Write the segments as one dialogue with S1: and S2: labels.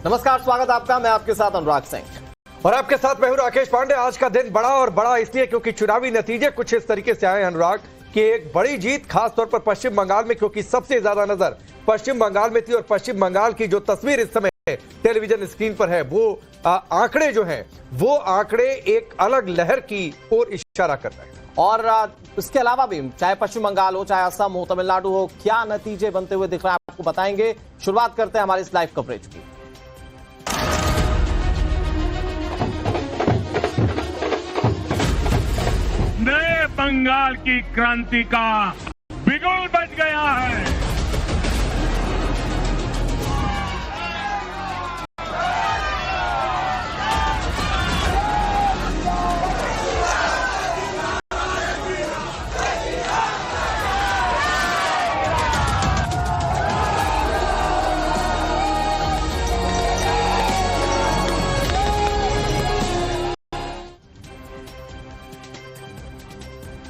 S1: नमस्कार, स्वागत आपका। मैं आपके साथ अनुराग सिंह
S2: और आपके साथ मैं हूं राकेश पांडे। आज का दिन बड़ा और बड़ा इसलिए क्योंकि चुनावी नतीजे कुछ इस तरीके से आए अनुराग कि एक बड़ी जीत खासतौर पर पश्चिम बंगाल में, क्योंकि सबसे ज्यादा नजर पश्चिम बंगाल में थी और पश्चिम बंगाल की जो तस्वीर इस समय टेलीविजन स्क्रीन पर है वो आंकड़े जो हैं वो आंकड़े एक अलग लहर की ओर इशारा कर रहे हैं।
S1: और इसके अलावा भी चाहे पश्चिम बंगाल हो, चाहे असम हो, तमिलनाडु हो, क्या नतीजे बनते हुए दिख रहे हैं आपको बताएंगे। शुरुआत करते हैं हमारे इस लाइव कवरेज की।
S3: नए बंगाल की क्रांति का बिगुल बज गया है।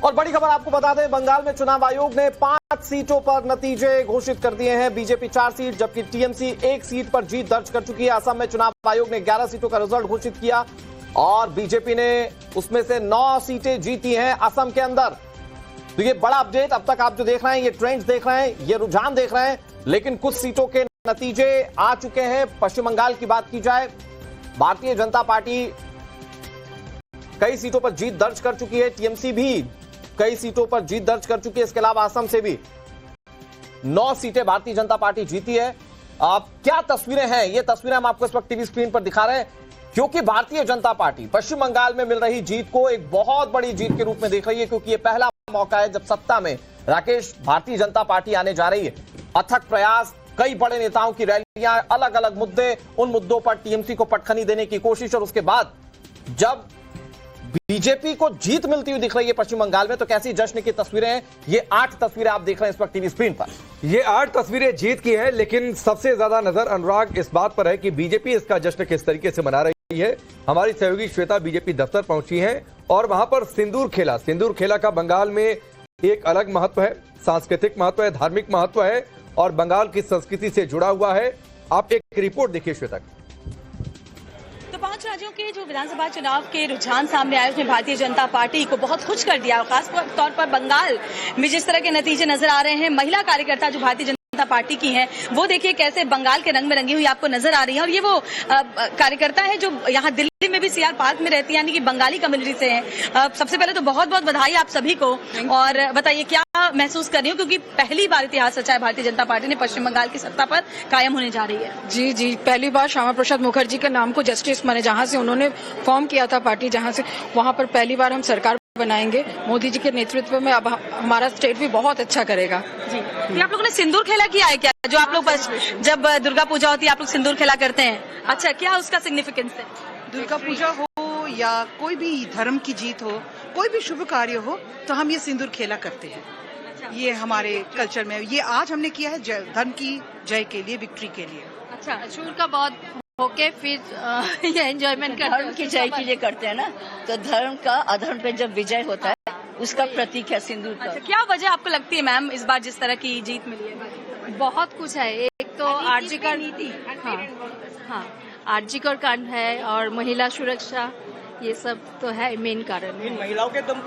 S1: और बड़ी खबर आपको बता दें, बंगाल में चुनाव आयोग ने 5 सीटों पर नतीजे घोषित कर दिए हैं। बीजेपी 4 सीट जबकि टीएमसी 1 सीट पर जीत दर्ज कर चुकी है। असम में चुनाव आयोग ने 11 सीटों का रिजल्ट घोषित किया और बीजेपी ने उसमें से 9 सीटें जीती हैं असम के अंदर। तो ये बड़ा अपडेट अब तक आप जो देख रहे हैं, ये ट्रेंड्स देख रहे हैं, ये रुझान देख रहे हैं, लेकिन कुछ सीटों के नतीजे आ चुके हैं। पश्चिम बंगाल की बात की जाए, भारतीय जनता पार्टी कई सीटों पर जीत दर्ज कर चुकी है, टीएमसी भी कई सीटों पर जीत दर्ज कर चुकी है। इसके अलावा असम से भी 9 सीटें भारतीय जनता पार्टी जीती है। अब क्या तस्वीरें हैं, ये तस्वीरें हम आपको इस वक्त टीवी स्क्रीन पर दिखा रहे हैं, क्योंकि भारतीय जनता पार्टी पश्चिम बंगाल में मिल रही जीत को एक बहुत बड़ी जीत के रूप में देख रही है, क्योंकि ये पहला मौका है जब सत्ता में राकेश भारतीय जनता पार्टी आने जा रही है। अथक प्रयास, कई बड़े नेताओं की रैलियां, अलग अलग मुद्दे, उन मुद्दों पर टीएमसी को पटखनी देने की कोशिश, और उसके बाद जब बीजेपी को जीत मिलती हुई दिख रही है पश्चिम बंगाल में, तो कैसी जश्न की तस्वीरें हैं। ये 8 तस्वीरें आप देख रहे हैं इस वक्त टीवी स्क्रीन पर।
S2: ये 8 तस्वीरें जीत की हैं, लेकिन सबसे ज्यादा नजर अनुराग इस बात पर है कि बीजेपी इसका जश्न किस तरीके से मना रही है। हमारी सहयोगी श्वेता बीजेपी दफ्तर पहुंची है और वहां पर सिंदूर खेला का बंगाल में एक अलग महत्व है, सांस्कृतिक महत्व है, धार्मिक महत्व है और बंगाल की संस्कृति से जुड़ा हुआ है। आप एक रिपोर्ट देखिए श्वेता।
S4: 5 राज्यों के जो विधानसभा चुनाव के रुझान सामने आए उसमें भारतीय जनता पार्टी को बहुत खुश कर दिया। खास तौर पर बंगाल में जिस तरह के नतीजे नजर आ रहे हैं, महिला कार्यकर्ता जो भारतीय जनता पार्टी की हैं, वो देखिए कैसे बंगाल के रंग में रंगी हुई आपको नजर आ रही है। और ये वो कार्यकर्ता है जो यहाँ दिल्ली में भी सीआर पार्क में रहती है, यानी कि बंगाली कम्युनिटी से हैं। सबसे पहले तो बहुत बहुत बधाई आप सभी को। और बताइए क्या महसूस कर रही हो, क्योंकि पहली बार इतिहास रचा है भारतीय जनता पार्टी ने पश्चिम बंगाल की सत्ता पर कायम होने जा रही है।
S5: जी, पहली बार श्यामा प्रसाद मुखर्जी के नाम को जस्टिस माने, जहां से उन्होंने फॉर्म किया था पार्टी, जहां से वहां पर पहली बार हम सरकार बनाएंगे मोदी जी के नेतृत्व में। अब हमारा स्टेट भी बहुत अच्छा करेगा।
S4: जी, आप लोगों ने सिंदूर खेला किया है क्या? जो आप लोग जब दुर्गा पूजा होती है आप लोग सिंदूर खेला करते हैं। अच्छा, क्या उसका सिग्निफिकेंस है?
S6: दुर्गा पूजा हो या कोई भी धर्म की जीत हो, कोई भी शुभ कार्य हो, तो हम ये सिंदूर खेला करते हैं। ये हमारे कल्चर में, ये आज हमने किया है धर्म की जय के लिए, विक्ट्री के लिए।
S4: अच्छा, शूर का बहुत होके फिर ये एंजॉयमेंट का
S7: धर्म की जय के लिए करते हैं ना, तो धर्म का अधर्म पे जब विजय होता है उसका प्रतीक है सिंदूर का।
S4: अच्छा, क्या वजह आपको लगती है मैम इस बार जिस तरह की जीत मिली है?
S8: बहुत कुछ है। एक तो आरजीकर नीति, हाँ आरजीकर कांड है और महिला सुरक्षा, ये सब तो है मेन कारण।
S9: इन महिलाओं के दम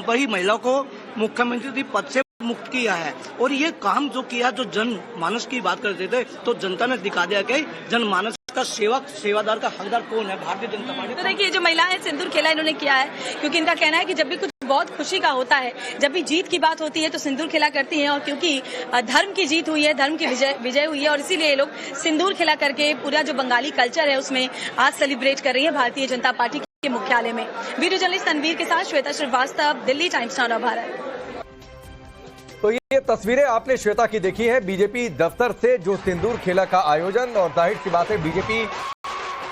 S9: पर ही महिलाओं को मुख्यमंत्री पद से मुक्त किया है। और ये काम जो किया, जो जनमानस की बात करते थे, तो जनता ने दिखा दिया कि जनमानस का सेवादार का हकदार कौन है, भारतीय जनता पार्टी।
S4: तो देखिए जो महिलाएं सिंदूर खेला इन्होंने किया है, क्योंकि इनका कहना है कि जब भी कुछ बहुत खुशी का होता है, जब भी जीत की बात होती है तो सिंदूर खेला करती हैं। और क्योंकि धर्म की जीत हुई है, धर्म की विजय हुई है, और इसीलिए ये लोग सिंदूर खेला करके पूरा जो बंगाली कल्चर है उसमें आज सेलिब्रेट कर रही है भारतीय जनता पार्टी के मुख्यालय में। वीडियो जर्नलिस्ट तनवीर के साथ श्वेता श्रीवास्तव, दिल्ली टाइम्स नाउ भारत।
S2: तो ये तस्वीरें आपने श्वेता की देखी है बीजेपी दफ्तर से, जो सिंदूर खेला का आयोजन, और जाहिर सी बात है बीजेपी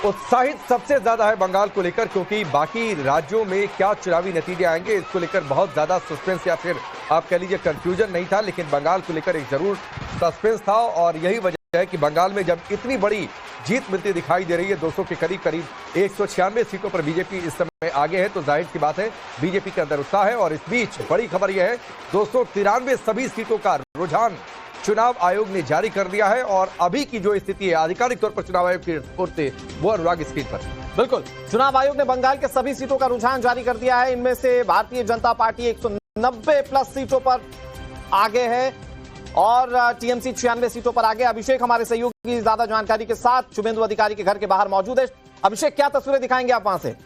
S2: उत्साहित सबसे ज्यादा है बंगाल को लेकर, क्योंकि बाकी राज्यों में क्या चुनावी नतीजे आएंगे इसको लेकर बहुत ज्यादा सस्पेंस या फिर आप कह लीजिए कंफ्यूजन नहीं था, लेकिन बंगाल को लेकर एक जरूर सस्पेंस था। और यही वजह है कि बंगाल में जब इतनी बड़ी जीत मिलती दिखाई दे रही है, 200 के करीब 196 सीटों पर बीजेपी इस समय आगे है, तो जाहिर सी बात है बीजेपी के अंदर उत्साह है। और इस बीच बड़ी खबर यह है 293 सभी सीटों का रुझान चुनाव आयोग ने जारी कर दिया है और अभी की जो स्थिति है आधिकारिक तौर पर चुनाव आयोग की रिपोर्ट से वो अनुराग स्क्रीन पर।
S1: बिल्कुल, चुनाव आयोग ने बंगाल के सभी सीटों का रुझान जारी कर दिया है। इनमें से भारतीय जनता पार्टी 190 प्लस सीटों पर आगे है और टीएमसी 96 सीटों पर आगे। अभिषेक हमारे सहयोगी ज्यादा जानकारी के साथ शुभेंदु अधिकारी के घर के बाहर मौजूद है। अभिषेक, क्या तस्वीरें दिखाएंगे आप वहां से?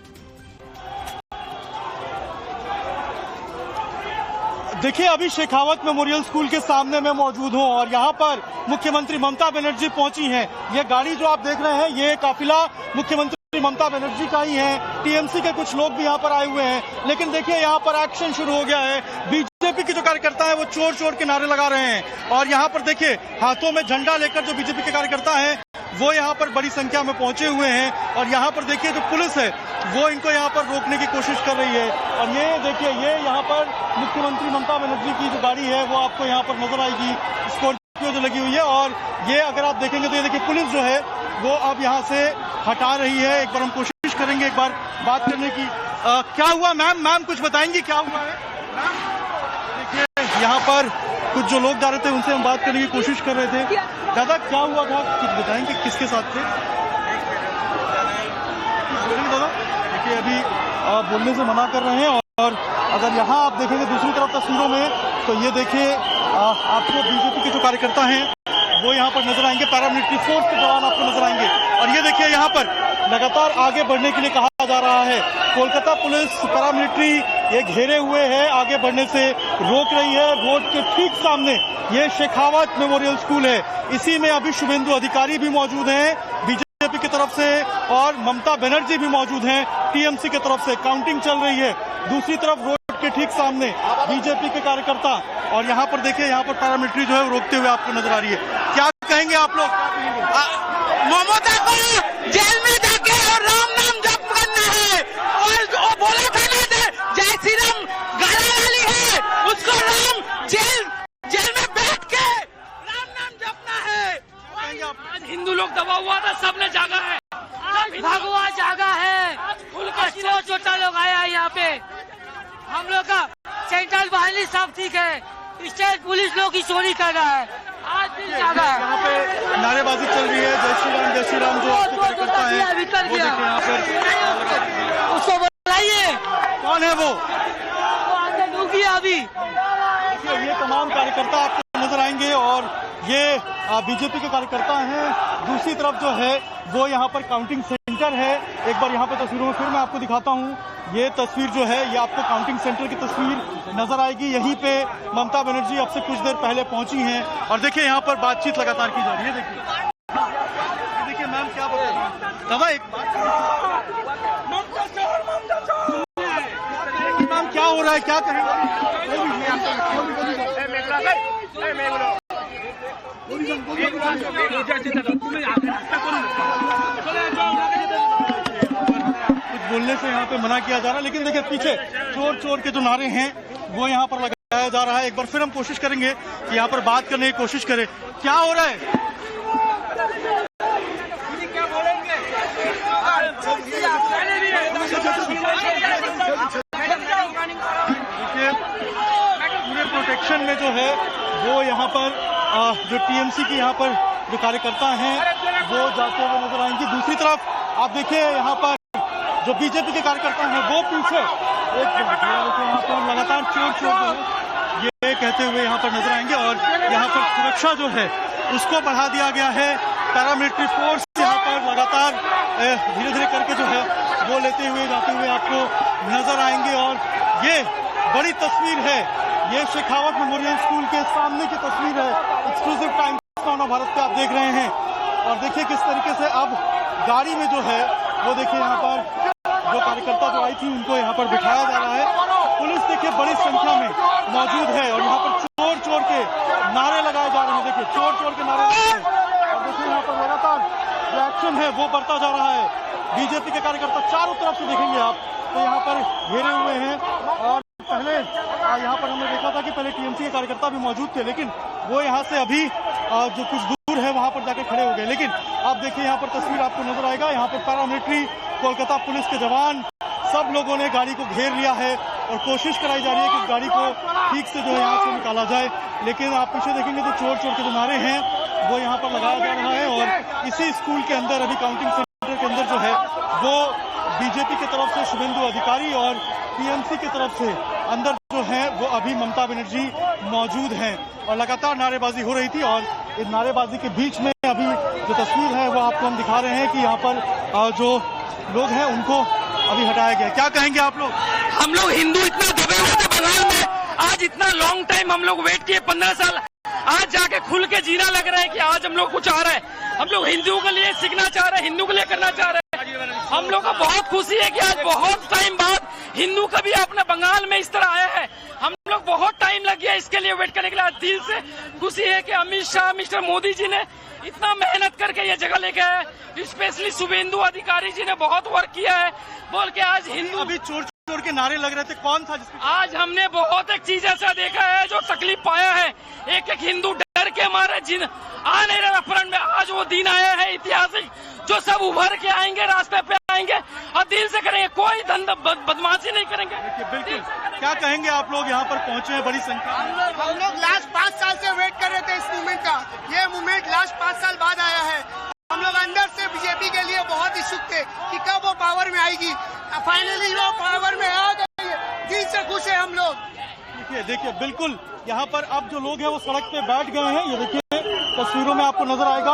S10: देखिए, अभी शेखावत मेमोरियल स्कूल के सामने मैं मौजूद हूं और यहां पर मुख्यमंत्री ममता बनर्जी पहुंची हैं। ये गाड़ी जो आप देख रहे हैं, ये काफिला मुख्यमंत्री ममता बनर्जी का ही है। टीएमसी के कुछ लोग भी यहां पर आए हुए हैं, लेकिन देखिए यहां पर एक्शन शुरू हो गया है। बीजेपी के जो कार्यकर्ता है वो चोर चोर के नारे लगा रहे हैं और यहां पर देखिए हाथों में झंडा लेकर जो बीजेपी के कार्यकर्ता हैं वो यहाँ पर बड़ी संख्या में पहुंचे हुए हैं और यहाँ पर देखिए जो पुलिस है वो इनको यहाँ पर रोकने की कोशिश कर रही है। और ये देखिए, ये यहाँ पर मुख्यमंत्री ममता बनर्जी की जो गाड़ी है वो आपको यहाँ पर नजर आएगी, स्कॉर्पियो जो लगी हुई है। और ये अगर आप देखेंगे तो ये देखिए पुलिस जो है वो अब यहाँ से हटा रही है। एक बार हम कोशिश करेंगे एक बार बात करने की। क्या हुआ मैम कुछ बताएंगी क्या हुआ है? देखिए यहाँ पर कुछ जो लोग जा रहे थे उनसे हम बात करने की कोशिश कर रहे थे। दादा क्या हुआ था, कुछ बताएंगे किसके साथ थे? दादा देखिए अभी बोलने से मना कर रहे हैं। और अगर यहाँ आप देखेंगे दूसरी तरफ तस्वीरों में तो ये देखिए आपको बीजेपी के जो कार्यकर्ता हैं वो यहाँ पर नजर आएंगे, पैरामिलिट्री फोर्स के जवान आपको नजर आएंगे। और ये देखिए यहाँ पर लगातार आगे बढ़ने के लिए कहा जा रहा है। कोलकाता पुलिस पैरामिलिट्री ये घेरे हुए है, आगे बढ़ने से रोक रही है। रोड के ठीक सामने ये शेखावत मेमोरियल स्कूल है, इसी में अभी शुभेंदु अधिकारी भी मौजूद हैं बीजेपी की तरफ से और ममता बनर्जी भी मौजूद हैं टीएमसी की तरफ से। काउंटिंग चल रही है दूसरी तरफ रोड के ठीक सामने बीजेपी के कार्यकर्ता। और यहाँ पर देखिए यहाँ पर पैरामिलिट्री जो है वो रोकते हुए आपको नजर आ रही है। क्या कहेंगे आप लोग?
S11: ममता को जेल में जाके और राम नाम जप करना है और जो बोला था ना जय श्री राम गाना वाली है उसको राम जेल में बैठ के राम नाम जपना है।
S12: आज हिंदू लोग दबा हुआ था, सबने जागा है,
S11: भगवान जागा है। उनका छोटा लोग आया है यहाँ पे। हम लोग का सेंट्रल बाहिनी सब ठीक है, स्टेट पुलिस लोग की चोरी कर रहा है। आज भी जागा है।
S10: यहाँ पे नारेबाजी चल रही है, जय श्री राम जो आपके कार्यकर्ता है वो देखिए यहाँ पर।
S11: उसको बुलाइए,
S10: कौन है वो
S11: आगे डूबी अभी।
S10: ये तमाम कार्यकर्ता आपको नजर आएंगे और ये बीजेपी के कार्यकर्ता हैं। दूसरी तरफ जो है वो यहाँ पर काउंटिंग सेंटर है। एक बार यहाँ पे तस्वीरों में फिर मैं आपको दिखाता हूँ। ये तस्वीर जो है ये आपको काउंटिंग सेंटर की तस्वीर नजर आएगी। यहीं पे ममता बनर्जी अब से कुछ देर पहले पहुंची हैं और देखिए यहाँ पर बातचीत लगातार की जा रही है। देखिए मैम क्या बोल रही है? दादा एक मैम क्या हो रहा है, क्या कहेंगे? कुछ बोलने से यहाँ पे मना किया जा रहा है, लेकिन देखिए पीछे चोर चोर के जो नारे हैं वो यहाँ पर लगाया जा रहा है। एक बार फिर हम कोशिश करेंगे कि यहाँ पर बात करने की कोशिश करें। क्या हो रहा है? क्या बोलेंगे? देखिए पूरे प्रोटेक्शन में जो है वो यहाँ पर जो टीएमसी के यहाँ पर जो कार्यकर्ता हैं वो जाते हुए नजर आएंगे। दूसरी तरफ आप देखिए यहाँ पर जो बीजेपी के कार्यकर्ता हैं वो पीछे यहाँ पर लगातार चोर चोर ये कहते हुए यहाँ पर नजर आएंगे। और यहाँ पर सुरक्षा जो है उसको बढ़ा दिया गया है। पैरामिलिट्री फोर्स यहाँ पर लगातार धीरे धीरे करके जो है वो लेते हुए जाते हुए आपको नजर आएंगे। और ये बड़ी तस्वीर है, ये शेखावत मेमोरियल स्कूल के सामने की तस्वीर है। एक्सक्लूसिव टाइम्स नाउ भारत पे आप देख रहे हैं और देखिए किस तरीके से अब गाड़ी में जो है वो देखिए यहाँ पर जो कार्यकर्ता जो आई थी उनको यहाँ पर बिठाया जा रहा है। पुलिस देखिए बड़ी संख्या में मौजूद है और यहाँ पर चोर चोर के नारे लगाए जा रहे हैं। देखिए चोर चोर के नारे लगाए हैं और देखिए यहाँ पर लगातार जो एक्शन है वो बढ़ता जा रहा है। बीजेपी के कार्यकर्ता चारों तरफ से देखेंगे आप तो यहाँ पर घेरे हुए हैं। और पहले यहाँ पर हमने देखा था कि पहले टीएमसी के कार्यकर्ता भी मौजूद थे, लेकिन वो यहाँ से अभी जो कुछ दूर है वहाँ पर जाकर खड़े हो गए। लेकिन आप देखिए यहाँ पर तस्वीर आपको नजर आएगा, यहाँ पर पैरामिलिट्री कोलकाता पुलिस के जवान सब लोगों ने गाड़ी को घेर लिया है और कोशिश कराई जा रही है कि गाड़ी को ठीक से जो है यहाँ से निकाला जाए। लेकिन आप पीछे देखेंगे तो चोर चोर के जो नारे हैं वो यहाँ पर लगाया जा रहा है। और इसी स्कूल के अंदर अभी काउंटिंग सेंटर के अंदर जो है वो बीजेपी की तरफ से शुभेंदु अधिकारी और टीएमसी की तरफ से अंदर जो है वो अभी ममता बनर्जी मौजूद हैं और लगातार नारेबाजी हो रही थी। और इस नारेबाजी के बीच में अभी जो तस्वीर है वो आपको हम दिखा रहे हैं कि यहाँ पर जो लोग हैं उनको अभी हटाया गया। क्या कहेंगे आप लोग?
S12: हम लोग हिंदू इतना दबे हुए थे बंगाल में, आज इतना लॉन्ग टाइम हम लोग वेट किए 15 साल, आज जाके खुल के जीना लग रहा है कि आज हम लोग कुछ आ रहा है। हम लोग हिंदुओं के लिए सीखना चाह रहे हैं, हिंदू के लिए करना चाह रहे हैं। हम लोग को बहुत खुशी है कि आज बहुत टाइम बाद हिंदू कभी अपने बंगाल में इस तरह आया है। हम लोग बहुत टाइम लग गया इसके लिए वेट करने के लिए। आज दिल से खुशी है कि अमित शाह मिस्टर मोदी जी ने इतना मेहनत करके ये जगह लेके आए, स्पेशली शुभेंदु अधिकारी जी ने बहुत वर्क किया है बोल के आज हिंदू।
S10: अभी चोर चोर के नारे लग रहे थे, कौन था जिसके?
S12: आज हमने बहुत एक चीज ऐसा देखा है जो तकलीफ पाया है। एक एक हिंदू डर के मारे जिन आ नहीं रहे फ्रंट में, आज वो दिन आया है ऐतिहासिक जो सब उभर के आएंगे, रास्ते पे आएंगे और दिल से करेंगे, कोई धंधा बदमाशी नहीं करेंगे।
S10: बिल्कुल। क्या कहेंगे आप लोग यहाँ पर पहुँचे हैं बड़ी संख्या?
S11: हम लोग लास्ट 5 साल से वेट कर रहे थे इस मूवमेंट का। ये मूवमेंट लास्ट 5 साल बाद आया है। हम लोग अंदर से बीजेपी के लिए बहुत इच्छुक थे कि कब वो पावर में आएगी। फाइनली वो पावर में आ गई है, दिल से खुश है हम लोग।
S10: देखिए बिल्कुल यहाँ पर अब जो लोग हैं वो सड़क पे बैठ गए हैं। ये देखिए तस्वीरों में आपको नजर आएगा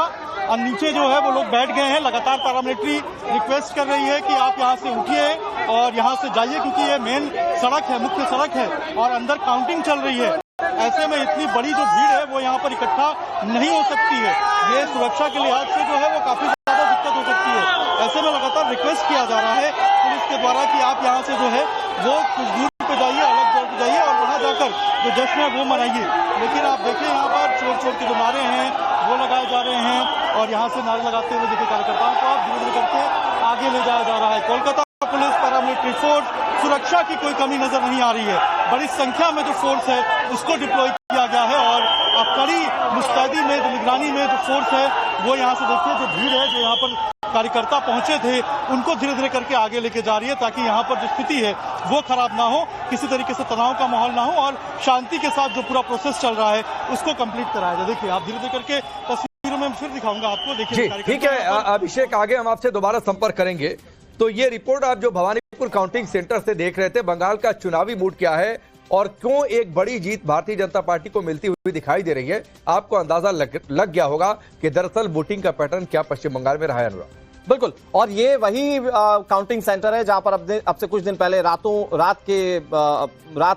S10: और नीचे जो है वो लोग बैठ गए हैं। लगातार पैरामिलिट्री रिक्वेस्ट कर रही है कि आप यहाँ से उठिए और यहाँ से जाइए क्योंकि ये मेन सड़क है, मुख्य सड़क है और अंदर काउंटिंग चल रही है। ऐसे में इतनी बड़ी जो भीड़ है वो यहाँ पर इकट्ठा नहीं हो सकती है। ये सुरक्षा के लिहाज से जो है वो काफी ज्यादा दिक्कत हो सकती है। ऐसे में लगातार रिक्वेस्ट किया जा रहा है पुलिस के द्वारा कि आप यहाँ से जो है वो कुछ दूर पे जाइए, अलग जगह पे जाइए और वहाँ जाकर जो जश्न है वो मनाइए। लेकिन आप देखिए यहाँ पर चोर चोर के जो नारे हैं वो लगाए जा रहे हैं और यहाँ से नारे लगाते हुए देखिए कार्यकर्ताओं को आप धीरे धीरे करके आगे ले जाया जा रहा है। कोलकाता पुलिस, पैरामिलिट्री फोर्स, सुरक्षा की कोई कमी नजर नहीं आ रही है। बड़ी संख्या में जो फोर्स है उसको डिप्लॉय किया गया है और अब कड़ी मुस्तैदी में जो निगरानी में जो फोर्स है वो यहाँ से देखिए जो भीड़ है जो यहाँ पर कार्यकर्ता पहुंचे थे उनको धीरे धीरे करके आगे लेके जा रही है ताकि यहाँ पर जो स्थिति है वो खराब ना हो, किसी तरीके से तनाव का माहौल ना हो और शांति के साथ जो पूरा प्रोसेस चल रहा है उसको कंप्लीट कराया जाए। देखिए आप धीरे धीरे करके तस्वीरों में फिर दिखाऊंगा आपको। देखिए
S2: ठीक है अभिषेक, आगे हम आपसे दोबारा संपर्क करेंगे। तो ये रिपोर्ट आप जो भवानीपुर काउंटिंग सेंटर से देख रहे थे, बंगाल का चुनावी मूड क्या है और क्यों एक बड़ी जीत भारतीय जनता पार्टी को मिलती हुई दिखाई दे रही है, आपको अंदाजा लग गया होगा कि दरअसल वोटिंग का पैटर्न क्या पश्चिम बंगाल में रहा है। अनुराग
S1: बिल्कुल, और ये वही काउंटिंग सेंटर है जहां पर अब से कुछ दिन पहले रात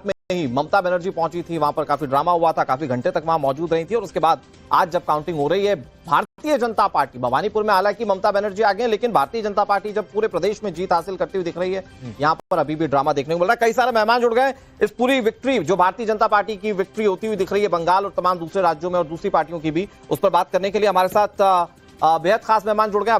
S1: में ही ममता बनर्जी पहुंची थी। वहां पर काफी ड्रामा हुआ था, काफी घंटे तक वहां मौजूद रही थी और उसके बाद आज जब काउंटिंग हो रही है भारतीय जनता पार्टी भवानीपुर में, हालांकि ममता बनर्जी आ गए लेकिन भारतीय जनता पार्टी जब पूरे प्रदेश में जीत हासिल करती हुई दिख रही है, यहां पर अभी भी ड्रामा देखने को मिल रहा है। कई सारे मेहमान जुड़ गए इस पूरी विक्ट्री जो भारतीय जनता पार्टी की विक्ट्री होती हुई दिख रही है बंगाल और तमाम दूसरे राज्यों में और दूसरी पार्टियों की भी, उस पर बात करने के लिए हमारे साथ बेहद खास मेहमान जुड़ गए।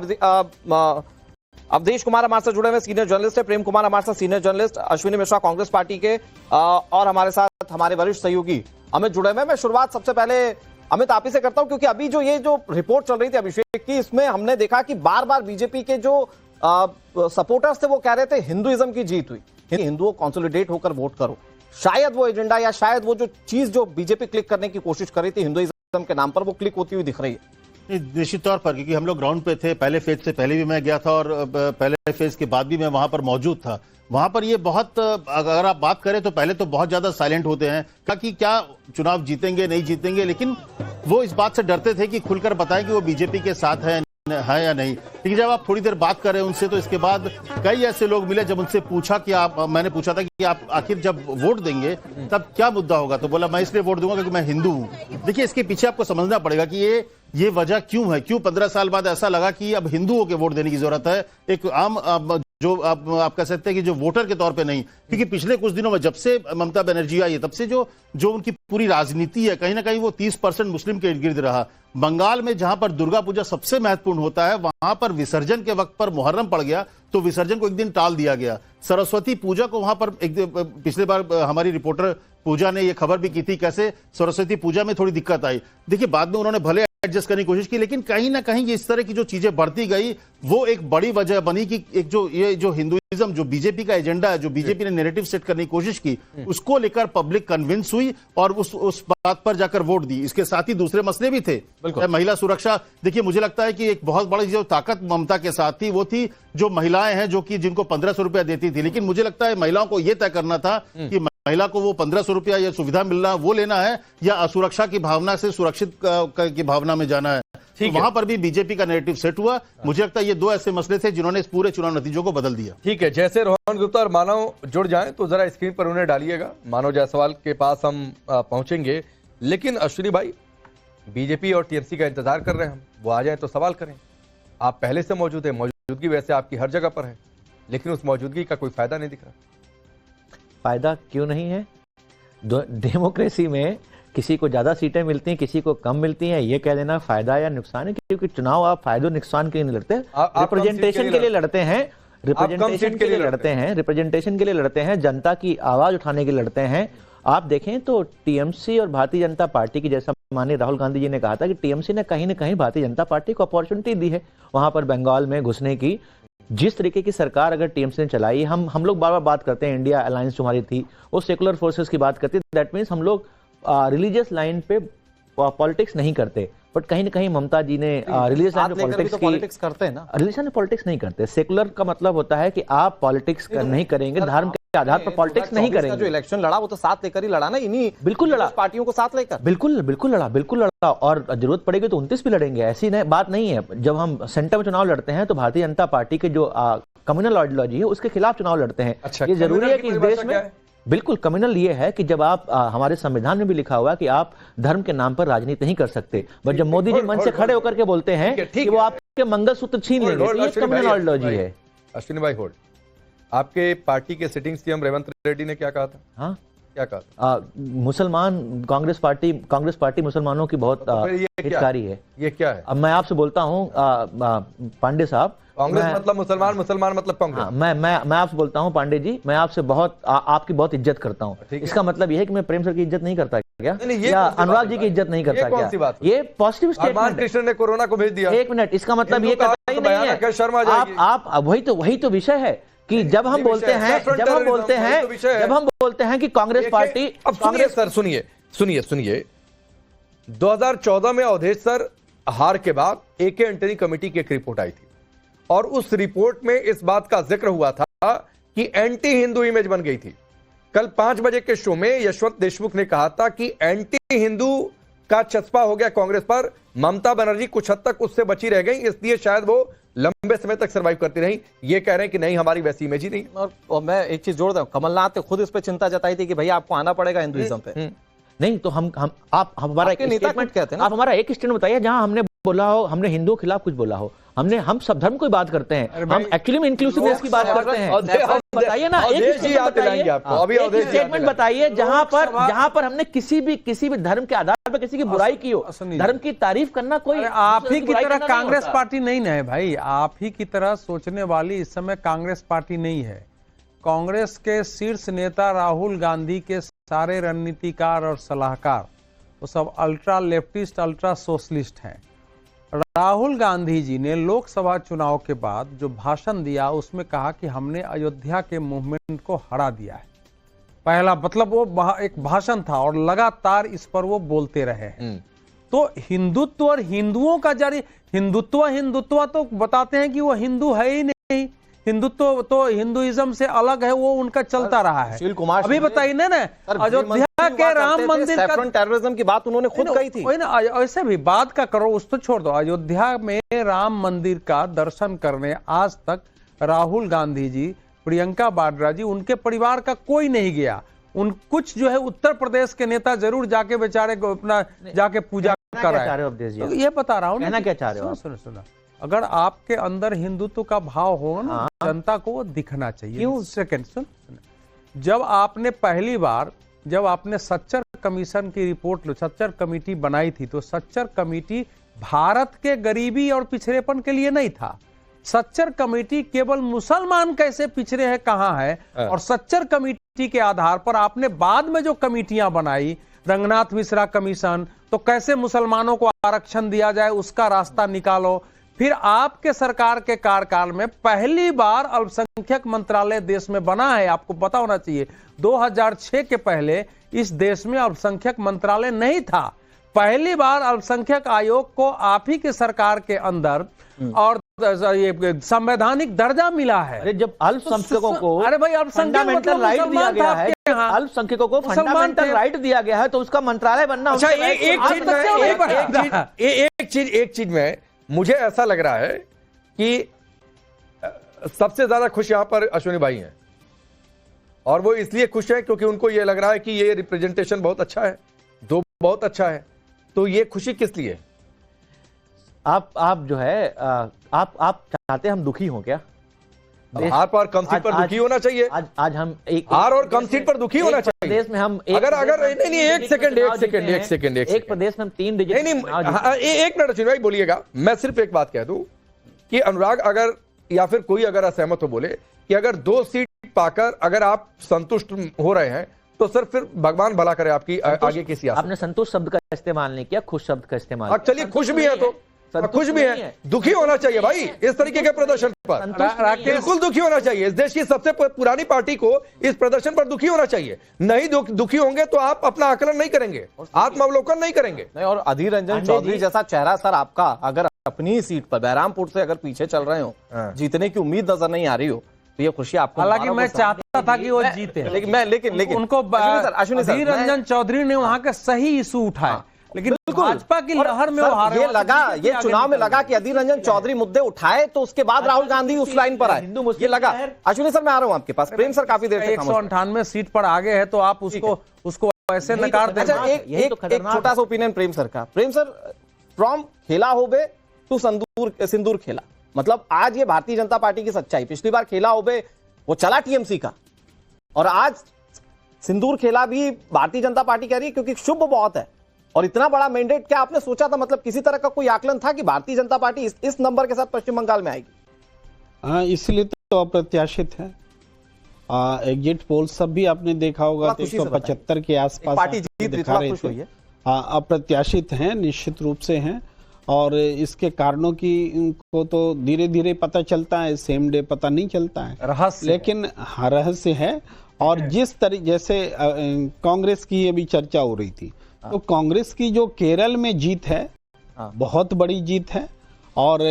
S1: अवधेश कुमार हमारे साथ जुड़े हुए सीनियर जर्नलिस्ट है, प्रेम कुमार हमारे साथ senior journalist, Ashwini Mishra Congress party के और हमारे साथ हमारे वरिष्ठ सहयोगी अमित जुड़े हुए। मैं शुरुआत सबसे पहले अमित आप ही से करता हूं क्योंकि अभी जो ये जो रिपोर्ट चल रही थी अभिषेक की, इसमें हमने देखा कि बार बार बीजेपी के जो सपोर्टर्स थे वो कह रहे थे हिंदुइज्म की जीत हुई, हिंदुओं कंसोलिडेट होकर वोट करो। शायद वो एजेंडा या शायद वो जो चीज जो बीजेपी क्लिक करने की कोशिश कर रही थी हिंदुइज्म के नाम पर, वो क्लिक होती हुई दिख रही है।
S13: निश्चित तौर पर, क्योंकि हम लोग ग्राउंड पे थे, पहले फेज से पहले भी मैं गया था और पहले फेज के बाद भी मैं वहां पर मौजूद था। वहां पर ये बहुत, अगर आप बात करें तो पहले तो बहुत ज्यादा साइलेंट होते हैं कि क्या चुनाव जीतेंगे नहीं जीतेंगे, लेकिन वो इस बात से डरते थे कि खुलकर बताएं कि वो बीजेपी के साथ है या नहीं। लेकिन जब आप थोड़ी देर बात कर रहे हैं उनसे तो इसके बाद कई ऐसे लोग मिले, जब उनसे पूछा कि मैंने पूछा था कि आप आखिर जब वोट देंगे तब क्या मुद्दा होगा, तो बोला मैं इसलिए वोट दूंगा क्योंकि मैं हिंदू हूं। देखिए इसके पीछे आपको समझना पड़ेगा कि ये वजह क्यों है, क्यों 15 साल बाद ऐसा लगा कि अब हिंदुओं के वोट देने की जरूरत है, एक आम जो आप कह सकते हैं कि जो वोटर के तौर पे नहीं। क्योंकि पिछले कुछ दिनों में जब से ममता बनर्जी आई है तब से जो उनकी पूरी राजनीति है कहीं ना कहीं वो 30% मुस्लिम के इर्द गिर्द रहा। बंगाल में जहां पर दुर्गा पूजा सबसे महत्वपूर्ण होता है वहां पर विसर्जन के वक्त पर मुहर्रम पड़ गया तो विसर्जन को एक दिन टाल दिया गया। सरस्वती पूजा को वहां पर पिछले बार हमारी रिपोर्टर पूजा ने यह खबर भी की थी कैसे सरस्वती पूजा में थोड़ी दिक्कत आई। देखिए बाद में उन्होंने भले एडजस्ट करने की कोशिश की, लेकिन कहीं ना कहीं ये इस तरह की जो चीजें बढ़ती गई वो एक बड़ी वजह बनी कि एक जो हिंदुइज्म, जो बीजेपी का एजेंडा है, जो बीजेपी ने नैरेटिव सेट करने की कोशिश की, उसको लेकर पब्लिक कन्विंस हुई और उस बात पर जाकर वोट दी। इसके साथ ही दूसरे मसले भी थे, महिला सुरक्षा। देखिए, मुझे लगता है कि एक बहुत बड़ी जो ताकत ममता के साथ थी वो थी जो महिलाएं हैं, जो कि जिनको 1500 रुपया देती थी, लेकिन मुझे लगता है महिलाओं को यह तय करना था कि महिला को वो 1500 रुपया या सुविधा मिलना वो लेना है या असुरक्षा की भावना से सुरक्षित की भावना में जाना है। तो वहां पर भी बीजेपी का नैरेटिव सेट हुआ। मुझे लगता है ये दो ऐसे मसले थे जिन्होंने इस पूरे चुनाव नतीजों को बदल दिया।
S2: ठीक है, जैसे रोहन गुप्ता और मानव जुड़ जाएं तो जरा स्क्रीन पर उन्हें डालिएगा। मानव जायसवाल के पास हम पहुंचेंगे, लेकिन अश्विनी भाई, बीजेपी और टीएमसी का इंतजार कर रहे हैं हम, वो आ जाए तो सवाल करें। आप पहले से मौजूद है, मौजूदगी वैसे आपकी हर जगह पर है, लेकिन उस मौजूदगी का कोई फायदा नहीं दिख रहा।
S14: फायदा क्यों नहीं है? डेमोक्रेसी में किसी को ज्यादा सीटें मिलती हैं, किसी को कम मिलती हैं, ये कह देना फायदा या नुकसान है, क्योंकि चुनाव आप फायदो नुकसान के लिए नहीं लड़ते, रिप्रेजेंटेशन के लिए लड़ते हैं, रिप्रेजेंटेशन के लिए लड़ते हैं, रिप्रेजेंटेशन के लिए लड़ते हैं, जनता की आवाज उठाने के लिए लड़ते हैं। आप देखें तो टीएमसी और भारतीय जनता पार्टी की, जैसा माननीय राहुल गांधी जी ने कहा था कि टीएमसी ने कहीं ना कहीं भारतीय जनता पार्टी को अपॉर्चुनिटी दी है वहां पर बंगाल में घुसने की। जिस तरीके की सरकार अगर टीएमसी ने चलाई, हम लोग बार बार बात करते हैं इंडिया अलायंस जो हमारी थी वो सेकुलर फोर्सेस की बात करती है, दैट मीन्स हम लोग रिलीजियस लाइन पे पॉलिटिक्स नहीं करते, बट कहीं ना कहीं ममता जी ने रिलीजियस लाइन पे पॉलिटिक्स करते हैं ना। रिलीजन में पॉलिटिक्स नहीं करते। सेकुलर का मतलब होता है कि आप पॉलिटिक्स नहीं करेंगे, धर्म के आधार पर पॉलिटिक्स नहीं करेंगे।
S1: जो इलेक्शन लड़ा वो तो साथ लेकर ही लड़ा ना, इन्हीं
S14: बिल्कुल लड़ा,
S1: पार्टियों को साथ लेकर,
S14: बिल्कुल लड़ा, और जरूरत पड़ेगी तो 29 भी लड़ेंगे, ऐसी बात नहीं है। जब हम सेंटर में चुनाव लड़ते हैं तो भारतीय जनता पार्टी के जो कम्युनल आइडियोलॉजी है उसके खिलाफ चुनाव लड़ते हैं।
S2: अच्छा,
S14: ये जरूरी है कि इस देश में बिल्कुल कम्युनल ये है कि जब आप हमारे संविधान में भी लिखा हुआ है कि आप धर्म के नाम पर राजनीति नहीं कर सकते, बट जब मोदी जी मंच से खड़े होकर के बोलते हैं कि वो आपके मंगलसूत्र छीन लेंगे, तो ये कम्युनल आइडियोलॉजी है।
S2: अश्विनी भाई होल्ड, आपके पार्टी के सिटिंग सीएम रेवंत रेड्डी ने क्या कहा था? हाँ, क्या कहा?
S14: मुसलमान कांग्रेस पार्टी मुसलमानों की बहुत हितकारी है।
S2: ये क्या है?
S14: अब मैं आपसे बोलता हूँ पांडे साहब,
S2: कांग्रेस मतलब मुसलमान, मुसलमान मतलब कांग्रेस।
S14: मैं आपसे बोलता हूँ पांडे जी, मैं आपसे आपकी बहुत इज्जत करता हूँ। इसका मतलब यह है कि मैं प्रेम सर की इज्जत नहीं करता क्या? या अनुराग जी की इज्जत नहीं करता क्या? ये पॉजिटिव स्टेटमेंट।
S2: कृष्ण ने कोरोना को भेज दिया।
S14: एक मिनट, इसका मतलब ये नहीं है। आप वही तो विषय है कि जब हम बोलते हैं कि कांग्रेस पार्टी।
S2: अब कांग्रेस सर सुनिए 2014 में अवधेश सर हार के बाद एके एंटनी कमेटी की एक रिपोर्ट आई थी और उस रिपोर्ट में इस बात का जिक्र हुआ था कि एंटी हिंदू इमेज बन गई थी। कल 5 बजे के शो में यशवंत देशमुख ने कहा था कि एंटी हिंदू का चस्पा हो गया कांग्रेस पर, ममता बनर्जी कुछ हद तक उससे बची रह गई, इसलिए शायद वो लंबे समय तक सर्वाइव करती रही। ये कह रहे हैं कि नहीं, हमारी वैसी इमेज ही नहीं।
S1: और मैं एक चीज जोड़ दूं, कमलनाथ ने खुद इस पे चिंता जताई थी कि भाई आपको आना पड़ेगा हिंदुइज्म पे।
S14: नहीं तो आप हमारा एक स्टेटमेंट कहते हैं, आप हमारा एक स्टेटमेंट बताइए जहां हमने बोला हो, हमने हिंदुओं के खिलाफ कुछ बोला हो। हम सब धर्म की बात करते हैं, हम एक्चुअली में इंक्लूसिवनेस की बात करते हैं। बताइए ना, एक स्टेटमेंट बताइए जहां पर हमने किसी भी धर्म के आधार पर किसी की बुराई की हो। धर्म की तारीफ करना कोई
S15: आप ही की तरह कांग्रेस पार्टी नहीं है भाई, आप ही की तरह सोचने वाली इस समय कांग्रेस पार्टी नहीं है। कांग्रेस के शीर्ष नेता राहुल गांधी के सारे रणनीतिकार और सलाहकार वो सब अल्ट्रा लेफ्टिस्ट, अल्ट्रा सोशलिस्ट हैं। राहुल गांधी जी ने लोकसभा चुनाव के बाद जो भाषण दिया उसमें कहा कि हमने अयोध्या के मूवमेंट को हरा दिया है। पहला मतलब वो एक भाषण था और लगातार इस पर वो बोलते रहे। तो हिंदुत्व और हिंदुओं का जारी, हिंदुत्व तो बताते हैं कि वो हिंदू है ही नहीं, हिंदुत्व तो हिंदुइज्म से अलग है, वो उनका चलता रहा है।
S1: सुशील कुमार
S15: अभी बताइए ना अयोध्या के राम मंदिर का
S1: टेररिज्म की बात उन्होंने खुद कही थी।
S15: ऐसे भी बात का करो, उस तो छोड़ दो। अयोध्या में राम मंदिर का दर्शन करने आज तक राहुल गांधी जी, प्रियंका वाड्रा जी, उनके परिवार का कोई नहीं गया। कुछ जो है उत्तर प्रदेश के नेता जरूर जाके बेचारे अपना जाके पूजा कर रहे हैं। ये बता रहा हूँ,
S14: कहना क्या चाह रहे हो?
S15: सुनो, अगर आपके अंदर हिंदुत्व का भाव हो ना, जनता को वो दिखना चाहिए। क्यों? सेकंड सुन, जब आपने सच्चर कमीशन की रिपोर्ट, सच्चर कमेटी बनाई थी, तो सच्चर कमेटी भारत के गरीबी और पिछड़ेपन के लिए नहीं था। सच्चर कमेटी केवल मुसलमान कैसे पिछड़े हैं कहां है, और सच्चर कमेटी के आधार पर आपने बाद में जो कमेटियां बनाई रंगनाथ मिश्रा कमीशन, तो कैसे मुसलमानों को आरक्षण दिया जाए उसका रास्ता निकालो। फिर आपके सरकार के कार्यकाल में पहली बार अल्पसंख्यक मंत्रालय देश में बना है। आपको पता होना चाहिए 2006 के पहले इस देश में अल्पसंख्यक मंत्रालय नहीं था। पहली बार अल्पसंख्यक आयोग को आप ही के सरकार के अंदर और ये संवैधानिक दर्जा मिला है।
S14: अरे जब अल्पसंख्यकों को
S15: अरे भाई
S14: फंडामेंटल राइट दिया गया है, अल्पसंख्यकों को फंडामेंटल राइट दिया गया है तो उसका मंत्रालय बनना।
S2: अच्छा एक चीज में मुझे ऐसा लग रहा है कि सबसे ज्यादा खुश यहां पर अश्विनी भाई हैं, और वो इसलिए खुश हैं क्योंकि उनको ये लग रहा है कि ये रिप्रेजेंटेशन बहुत अच्छा है, दो बहुत अच्छा है। तो ये खुशी किस लिए?
S14: आप जो है आप चाहते हम दुखी हो क्या?
S2: हार पर कम सीट पर दुखी होना चाहिए।
S14: आज हम एक
S2: हार और कम सीट पर दुखी होना चाहिए।
S14: प्रदेश में हम
S2: अगर नहीं एक सेकंड
S14: एक प्रदेश में हम 3 डिजिट
S2: एक मिनट अश्विनी भाई बोलिएगा। मैं सिर्फ एक बात कह दूं कि अनुराग अगर या फिर कोई अगर असहमत हो बोले कि अगर 2 सीट पाकर अगर आप संतुष्ट हो रहे हैं तो सर फिर भगवान भला करे आपकी आगे की सियासत।
S14: आपने संतुष्ट शब्द का इस्तेमाल नहीं किया, खुश शब्द का इस्तेमाल।
S2: चलिए खुश भी है तो खुश भी है, दुखी होना चाहिए भाई इस तरीके के प्रदर्शन पर। बिल्कुल दुखी होना चाहिए। इस देश की सबसे पुरानी पार्टी को इस प्रदर्शन पर दुखी होना चाहिए। नहीं दुखी होंगे तो आप अपना आकलन नहीं करेंगे, आत्मावलोकन नहीं करेंगे।
S1: नहीं, और अधीर रंजन चौधरी जैसा चेहरा सर आपका अगर अपनी सीट पर बहरामपुर से अगर पीछे चल रहे हो, जीतने की उम्मीद नजर नहीं आ रही हो, तो ये खुशी आपको।
S15: हालांकि मैं चाहता था कि वो जीते,
S1: लेकिन
S15: उनको अधीर रंजन चौधरी ने वहां के सही इशू उठाए, लेकिन भाजपा की लहर में
S1: ये लगा, ये चुनाव में लगा कि अधीर रंजन चौधरी मुद्दे उठाए तो उसके बाद राहुल गांधी उस लाइन पर आए, ये लगा। अश्विनी सर मैं आ रहा हूं आपके पास। प्रेम सर काफी देर से
S15: 198 सीट पर आगे है तो आप उसको ऐसे नकार दें।
S1: एक छोटा सा ओपिनियन प्रेम सर का। प्रेम सर, फ्रॉम खेला होबे टू सिंदूर खेला, मतलब आज ये भारतीय जनता पार्टी की सच्चाई। पिछली बार खेला होबे वो चला टीएमसी का, और आज सिंदूर खेला भी भारतीय जनता पार्टी कह रही है क्योंकि शुभ बहुत है और इतना बड़ा मैंडेट। क्या आपने सोचा था, मतलब किसी तरह का कोई आकलन था कि भारतीय जनता पार्टी इस नंबर के साथ पश्चिम बंगाल में आएगी?
S16: हाँ, इसलिए तो अप्रत्याशित है। एग्जिट पोल सब भी आपने देखा होगा 175 के आसपास
S1: पार्टी जीत दिखा रही है।
S16: हाँ, अप्रत्याशित हैं, निश्चित रूप से हैं, और इसके कारणों की को तो धीरे धीरे पता चलता है, सेम डे पता नहीं चलता है,
S15: रहस्य,
S16: लेकिन रहस्य है। और जिस तरीके जैसे कांग्रेस की ये भी चर्चा हो रही थी, तो कांग्रेस की जो केरल में जीत है बहुत बड़ी जीत है, और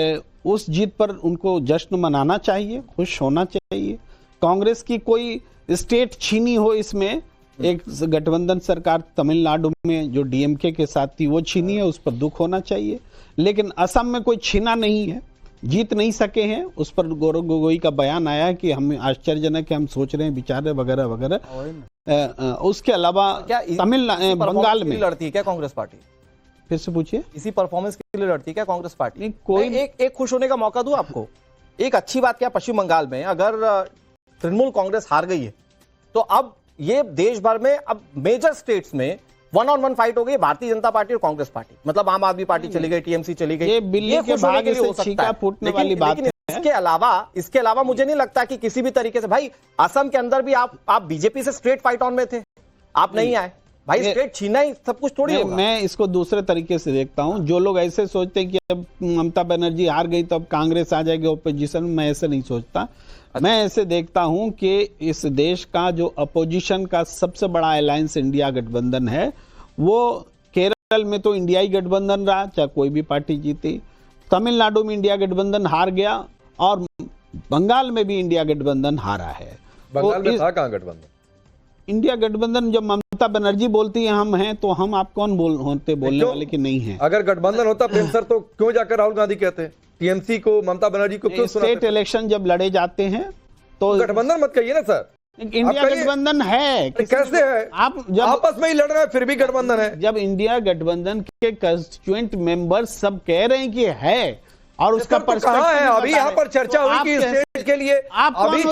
S16: उस जीत पर उनको जश्न मनाना चाहिए, खुश होना चाहिए। कांग्रेस की कोई स्टेट छीनी हो, इसमें एक गठबंधन सरकार तमिलनाडु में जो डीएमके के साथ थी वो छीनी है, उस पर दुख होना चाहिए। लेकिन असम में कोई छीना नहीं है, जीत नहीं सके हैं, उस पर गौरव गोगोई का बयान आया कि हम आश्चर्यजनक है, हम सोच रहे हैं विचार वगैरह वगैरह। उसके अलावा बंगाल में
S1: लड़ती है क्या कांग्रेस पार्टी?
S16: फिर से पूछिए।
S1: इसी परफॉर्मेंस के लिए लड़ती है क्या कांग्रेस पार्टी?
S16: कोई
S1: एक खुश होने का मौका दूं आपको। एक अच्छी बात क्या, पश्चिम बंगाल में अगर तृणमूल कांग्रेस हार गई है तो अब ये देश भर में अब मेजर स्टेट्स में 1-on-1 फाइट हो गई भारतीय जनता पार्टी और कांग्रेस पार्टी। मतलब आम आदमी पार्टी चली गई, टीएमसी चली गई,
S16: ये बिल्ली के भाग से छीका फूटने वाली बात है।
S1: इसके अलावा मुझे नहीं लगता कि किसी भी तरीके से, भाई असम के अंदर भी आप बीजेपी से स्ट्रेट फाइट ऑन में थे, आप नहीं आए भाई, स्ट्रेट छीना ही सब कुछ थोड़ी होगा।
S16: मैं इसको दूसरे तरीके से देखता हूं। जो लोग ऐसे सोचते हैं कि अब ममता बनर्जी हार गई तो अब कांग्रेस आ जाएगी ओपोजिशन, मैं ऐसे नहीं सोचता। मैं ऐसे देखता हूं कि इस देश का जो अपोजिशन का सबसे बड़ा अलायंस इंडिया गठबंधन है, वो केरल में तो इंडियाई गठबंधन रहा, चाहे कोई भी पार्टी जीती। तमिलनाडु में इंडिया गठबंधन हार गया, और बंगाल में भी इंडिया गठबंधन हारा है।
S2: बंगाल में था कहां गठबंधन?
S16: इंडिया गठबंधन जब ममता बनर्जी बोलती है हम हैं, तो हम आप कौन बोलने वाले की नहीं है।
S2: अगर गठबंधन होता प्रेम सर तो क्यों जाकर राहुल गांधी कहते हैं टीएमसी को, ममता बनर्जी को क्यों?
S16: स्टेट इलेक्शन जब लड़े जाते हैं तो
S2: गठबंधन मत कहिए ना सर,
S16: इंडिया गठबंधन है।
S2: कैसे है?
S16: आप जब
S2: आपस में ही लड़ रहे हैं फिर भी गठबंधन है।
S16: जब इंडिया गठबंधन के कंस्टिट्यूएंट मेंबर सब कह रहे हैं कि है, और उसका
S2: कहां है? अभी यहाँ पर चर्चा हुई कि स्टेट के लिए अभी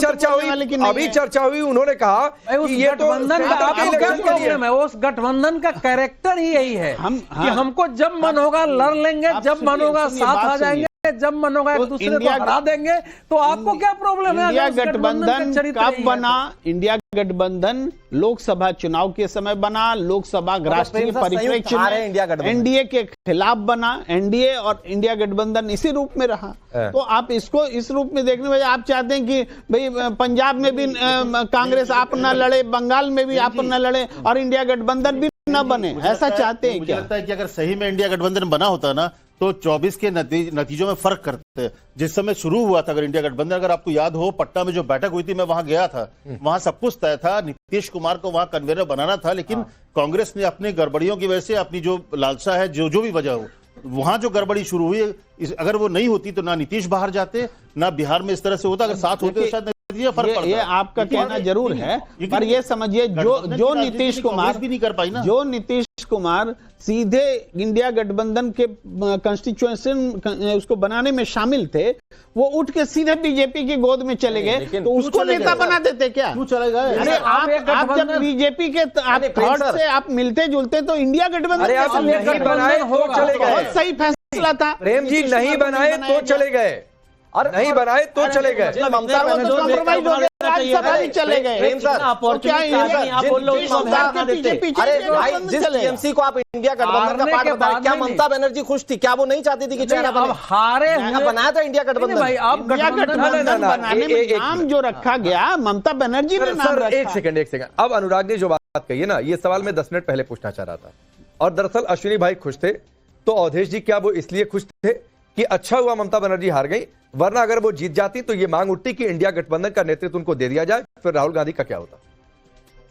S2: चर्चा हुई, उन्होंने कहा
S15: उस गठबंधन का आपको क्या प्रॉब्लम है? उस गठबंधन का कैरेक्टर ही यही है कि हमको जब मन होगा लड़ लेंगे, जब मन होगा साथ आ जाएंगे, जब मन होगा एक दूसरे को हरा देंगे, तो आपको क्या प्रॉब्लम है?
S16: इंडिया गठबंधन कब बना? इंडिया गठबंधन लोकसभा चुनाव के समय बना, लोकसभा राष्ट्रीय परिप्रेक्ष्य में एनडीए के खिलाफ बना, एनडीए और इंडिया गठबंधन इसी रूप में रहा। तो आप इसको इस रूप में देखने में आप चाहते हैं कि भाई पंजाब में भी कांग्रेस आप न लड़े, बंगाल में भी आप न लड़े और इंडिया गठबंधन भी न बने, ऐसा चाहते हैं?
S13: मुझे लगता है कि अगर सही में इंडिया गठबंधन बना होता ना तो 24 के नतीजों में फर्क करते। जिस समय शुरू हुआ था अगर इंडिया गठबंधन, अगर आपको याद हो पटना में जो बैठक हुई थी, मैं वहां गया था, वहां सब कुछ तय था, नीतीश कुमार को वहां कन्वीनर बनाना था, लेकिन कांग्रेस ने अपनी गड़बड़ियों की वजह से, अपनी जो लालसा है, जो भी वजह हो, वहां जो गड़बड़ी शुरू हुई, अगर वो नहीं होती तो ना नीतीश बाहर जाते, ना बिहार में इस तरह से होता, अगर साथ होते तो शायद फर्क पड़ता।
S16: ये आपका कहना जरूर है, पर ये समझिए जो नीतीश कुमार
S13: भी नहीं कर पाई ना,
S16: जो नीतीश कुमार सीधे इंडिया गठबंधन के कंस्टिट्यूएंसी उसको बनाने में शामिल थे, वो उठ के सीधे बीजेपी की गोद में चले गए, तो उसको नेता बना देते क्या?
S13: क्यों चले गए?
S16: अरे आप जब बीजेपी के थॉट से आप मिलते जुलते तो इंडिया गठबंधन बहुत सही फैसला था।
S2: प्रेम जी नहीं बनाए तो चले गए, और नहीं बनाए तो चले गए।
S16: ममता कॉम्प्रोमाइज हो गया, राज्यसभा भी चले गए।
S1: जिस टीएमसी को आप इंडिया गठबंधन का पार्ट बताएं, क्या ममता बनर्जी खुश थी? क्या वो नहीं चाहती थी कि चेहरा बने?
S15: हारे
S1: बनाया था इंडिया गठबंधन।
S16: इंडिया गठबंधन बनाने में नाम जो रखा गया, ममता बनर्जी ने नाम रखा।
S2: एक सेकंड। अब अनुराग ने जो बात कही है ना, ये सवाल मैं 10 मिनट पहले पूछना चाह रहा था, और दरअसल अश्विनी भाई खुश थे, तो अवधेश जी क्या वो इसलिए खुश थे कि अच्छा हुआ ममता बनर्जी हार गई, वरना अगर वो जीत जाती तो ये मांग उठती कि इंडिया गठबंधन का नेतृत्व उनको दे दिया जाए, फिर राहुल गांधी का क्या होता?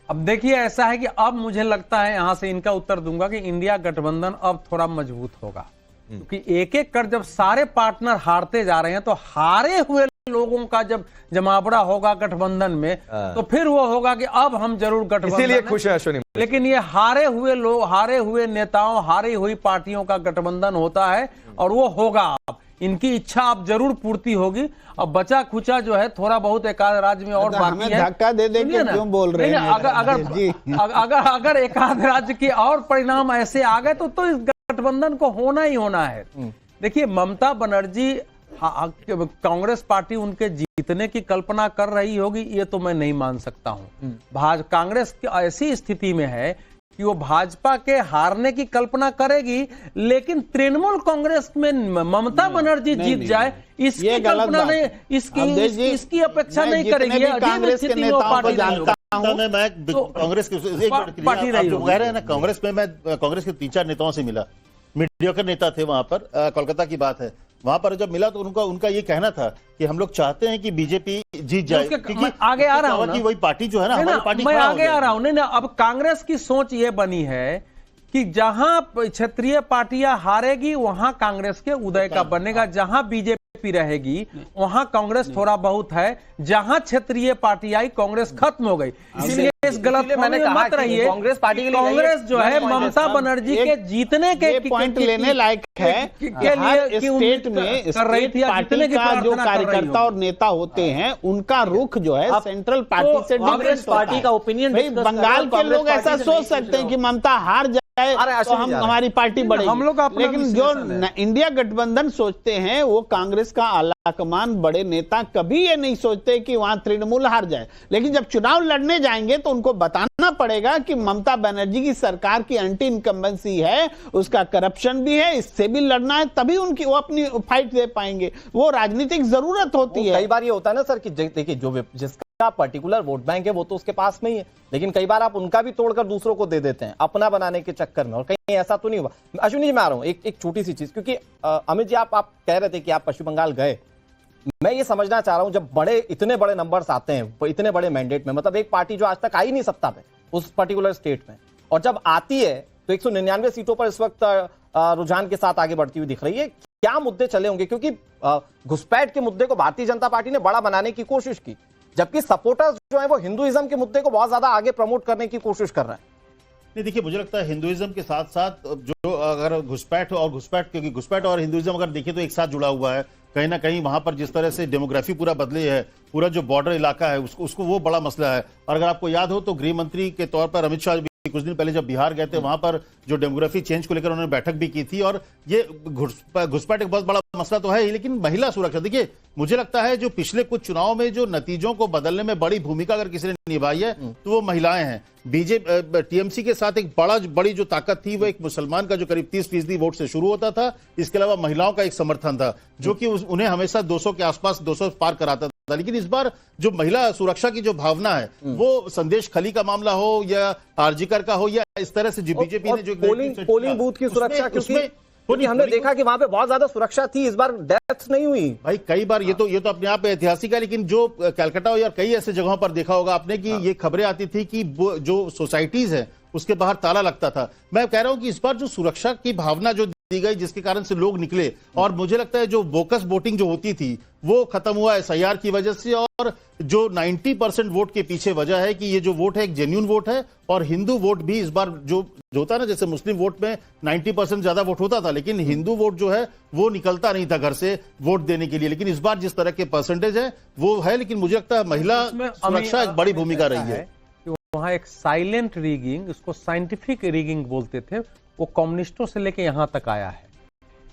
S15: अब देखिए, ऐसा है कि अब मुझे लगता है, यहां से इनका उत्तर दूंगा कि इंडिया गठबंधन अब थोड़ा मजबूत होगा, क्योंकि एक एक कर जब सारे पार्टनर हारते जा रहे हैं, तो हारे हुए लोगों का जब जमावड़ा होगा गठबंधन में, तो फिर वो होगा कि अब हम जरूर गठबंधन,
S2: इसीलिए खुश है अश्विनी।
S15: लेकिन ये हारे हुए लोग, हारे हुए नेताओं, हारी हुई पार्टियों का गठबंधन होता है, और वो होगा। अब इनकी इच्छा अब जरूर पूर्ति होगी। अब बचा खुचा जो है थोड़ा बहुत एक आध राज्य में और बाकी है,
S16: धक्का दे दे के क्यों बोल रहे हैं?
S15: अगर एक आध राज्य के और परिणाम ऐसे आ गए तो इस गठबंधन को होना ही होना है। देखिए, ममता बनर्जी, कांग्रेस पार्टी उनके जीतने की कल्पना कर रही होगी, ये तो मैं नहीं मान सकता हूं। कांग्रेस की ऐसी स्थिति में है कि वो भाजपा के हारने की कल्पना करेगी, लेकिन तृणमूल कांग्रेस में ममता बनर्जी जीत जाए इसकी कल्पना नहीं, इसकी अपेक्षा नहीं करेगी।
S16: कांग्रेस के नेताओं को जानता हूं
S13: मैं कांग्रेस के पार्टी रही कह रहे हैं ना, कांग्रेस में मैं कांग्रेस के 3-4 नेताओं से मिला, मीडियोकर नेता थे वहां पर, कोलकाता की बात है। वहां पर जब मिला तो उनका ये कहना था कि हम लोग चाहते हैं कि बीजेपी जीत जाए, क्योंकि
S15: आगे आ रहा हूं,
S13: वही पार्टी जो है ना, हमारी पार्टी,
S15: मैं आगे आ रहा हूं। नहीं, अब कांग्रेस की सोच ये बनी है कि जहां क्षेत्रीय पार्टियां हारेगी वहां कांग्रेस के उदय का बनेगा, जहां बीजेपी रहेगी वहां कांग्रेस थोड़ा बहुत है, जहां क्षेत्रीय पार्टी आई कांग्रेस खत्म हो गई। इसलिए इस गलत मैंने मत रहिए,
S1: कांग्रेस पार्टी के लिए
S15: कांग्रेस जो है ममता बनर्जी के जीतने के
S16: पॉइंट लेने लायक है के लिए स्टेट में कर रही थी। पार्टी का जो कार्यकर्ता और नेता होते हैं उनका रुख जो है सेंट्रल पार्टी से
S1: कांग्रेस पार्टी का ओपिनियन,
S16: बंगाल के लोग ऐसा सोच सकते हैं कि ममता हार जाए तो हमारी पार्टी बढ़ेगी, हम लोग, लेकिन जो इंडिया गठबंधन सोचते हैं वो कांग्रेस का आलाकमान बड़े नेता कभी ये नहीं सोचते कि वहां तृणमूल हार जाए, लेकिन जब चुनाव लड़ने जाएंगे तो उनको बताना पड़ेगा कि ममता बनर्जी की सरकार की एंटी इनकम्बेंसी है, उसका करप्शन भी है, इससे भी लड़ना है, तभी वो अपनी फाइट दे पाएंगे। वो राजनीतिक जरूरत होती है।
S1: कई बार ये होता है ना सर कि देखिए, जो जिसका पर्टिकुलर वोट बैंक है वो तो उसके पास नहीं है, लेकिन कई बार आप उनका भी तोड़कर दूसरों को दे देते हैं अपना बनाने के चक्कर में, और कहीं ऐसा तो नहीं हुआ। अश्विनी जी, मैं आ रहा हूं एक छोटी सी चीज, क्योंकि अमित जी आप कह रहे थे कि आप पश्चिम बंगाल गए, मैं ये समझना चाह रहा हूं, जब इतने बड़े नंबर्स आते हैं इतने बड़े मैंडेट में, मतलब एक पार्टी जो आज तक आई नहीं सत्ता पे उस पर्टिकुलर स्टेट में, और जब आती है तो 199 सीटों पर इस वक्त रुझान के साथ आगे बढ़ती हुई दिख रही है। क्या मुद्दे चले होंगे? क्योंकि घुसपैठ के मुद्दे को भारतीय जनता पार्टी ने बड़ा बनाने की कोशिश की, जबकि सपोर्टर्स जो है वो हिंदुइज्म के मुद्दे को बहुत ज्यादा आगे प्रमोट करने की कोशिश कर रहे हैं।
S13: नहीं, देखिए, मुझे लगता है हिंदुइज्म के साथ साथ जो अगर घुसपैठ क्योंकि घुसपैठ और हिंदुइज्म अगर देखिए तो एक साथ जुड़ा हुआ है, कहीं ना कहीं वहां पर जिस तरह से डेमोग्राफी पूरा बदली है, पूरा जो बॉर्डर इलाका है उसको वो बड़ा मसला है। और अगर आपको याद हो तो गृह मंत्री के तौर पर अमित शाह कुछ दिन पहले जब बिहार गए थे वहां पर जो डेमोग्राफी चेंज को लेकर उन्होंने बैठक भी की थी, और ये घुसपैठ एक बहुत बड़ा मसला तो है ही, लेकिन महिला सुरक्षा, देखिए मुझे लगता है जो पिछले कुछ चुनाव में जो नतीजों को बदलने में बड़ी भूमिका अगर किसी ने निभाई है तो वो महिलाएं हैं। बीजेपी टीएमसी के साथ एक बड़ी जो ताकत थी वो एक मुसलमान का जो करीब 30% वोट से शुरू होता था, इसके अलावा महिलाओं का एक समर्थन था जो कि उन्हें हमेशा 200 के आसपास 200 पार कराता था। लेकिन इस बार जो महिला सुरक्षा की जो भावना है वो संदेश खली का मामला हो या आरजीकर का हो या इस तरह से बीजेपी ने जो
S1: पोलिंग बूथ की सुरक्षा, क्योंकि हमने देखा कि वहां पे बहुत ज्यादा सुरक्षा थी, इस बार डेथ नहीं हुई
S13: भाई। कई बार ये तो अपने आप में ऐतिहासिक है, लेकिन जो कलकत्ता या कई ऐसे जगहों पर देखा होगा आपने कि ये खबरें आती थी कि जो सोसाइटीज है उसके बाहर ताला लगता था। मैं कह रहा हूं कि इस बार जो सुरक्षा की भावना जो दी गई जिसके कारण से लोग निकले, और मुझे लगता है जो बोकस वोटिंग जो होती थी वो खत्म हुआ एसआईआर की वजह से, और जो 90% वोट के पीछे वजह है कि ये जो वोट है एक जेन्युइन वोट है, और हिंदू वोट भी इस बार जो होता है ना, जैसे मुस्लिम वोट में 90% ज्यादा वोट होता था, लेकिन हिंदू वोट जो है वो निकलता नहीं था घर से वोट देने के लिए। लेकिन इस बार जिस तरह के परसेंटेज है वो है, लेकिन मुझे लगता है महिला सुरक्षा एक बड़ी भूमिका रही है।
S15: वहां एक साइलेंट रिगिंग, उसको साइंटिफिक रिगिंग बोलते थे, वो कम्युनिस्टों से लेके यहां तक आया है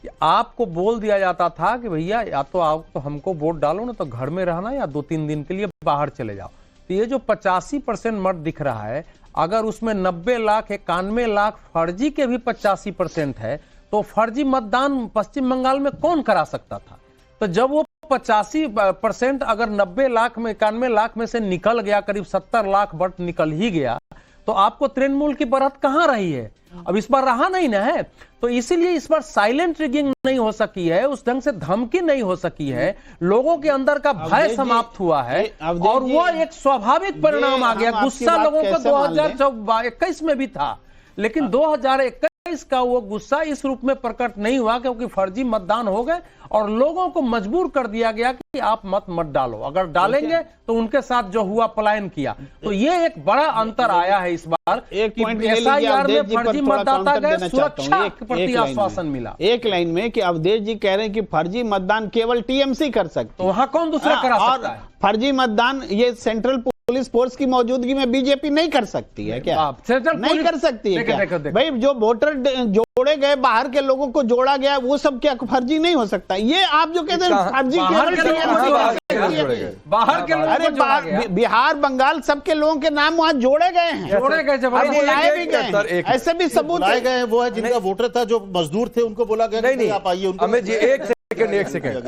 S15: कि आपको बोल दिया जाता था कि भैया या तो आप तो हमको वोट डालो ना, तो घर में रहना या 2-3 दिन के लिए बाहर चले जाओ। तो ये जो 85% मत दिख रहा है, अगर उसमें 90 लाख 91 लाख फर्जी के भी 85% है, तो फर्जी मतदान पश्चिम बंगाल में कौन करा सकता था? तो जब वो 85% अगर 90 लाख में 91 लाख में से निकल गया, करीब 70 लाख वोट निकल ही गया, तो आपको तृणमूल की बढ़त कहां रही है? अब इस बार रहा नहीं ना है, तो इसीलिए इस बार साइलेंट रिगिंग नहीं हो सकी है, उस ढंग से धमकी नहीं हो सकी है, लोगों के अंदर का भय समाप्त हुआ है, और वो एक स्वाभाविक परिणाम आ गया। गुस्सा लोगों को 2021 में भी था, लेकिन 2021 का वो गुस्सा इस रूप में प्रकट नहीं हुआ क्योंकि फर्जी मतदान हो गए और लोगों को मजबूर कर दिया गया कि आप मत डालो, अगर डालेंगे तो उनके साथ जो हुआ पलायन किया। तो ये एक बड़ा अंतर आया है इस बार।
S16: एक पॉइंट
S15: एसआईआर में फर्जी मतदाता गए, सुरक्षा के प्रति आश्वासन मिला।
S16: एक लाइन में कि अवधेश जी कह रहे हैं कि फर्जी मतदान केवल टीएमसी कर सकते,
S15: तो वहां कौन दूसरा करा सकता है?
S16: फर्जी मतदान ये सेंट्रल पुलिस फोर्स की मौजूदगी में बीजेपी नहीं कर सकती है क्या? नहीं कर सकती है क्या? भाई जो वोटर जोड़े गए, बाहर के लोगों को जोड़ा गया, वो सब क्या फर्जी नहीं हो सकता? ये आप जो कहते हैं फर्जी बाहर के लोग, अरे बिहार बंगाल सबके लोगों के नाम वहां जोड़े गए हैं, बुलाए भी गए, ऐसे भी सबूत
S13: बुलाए गए। वो है जिनका वोटर था, जो मजदूर थे, उनको बोला गया नहीं आप आइए।
S2: एक सेकंड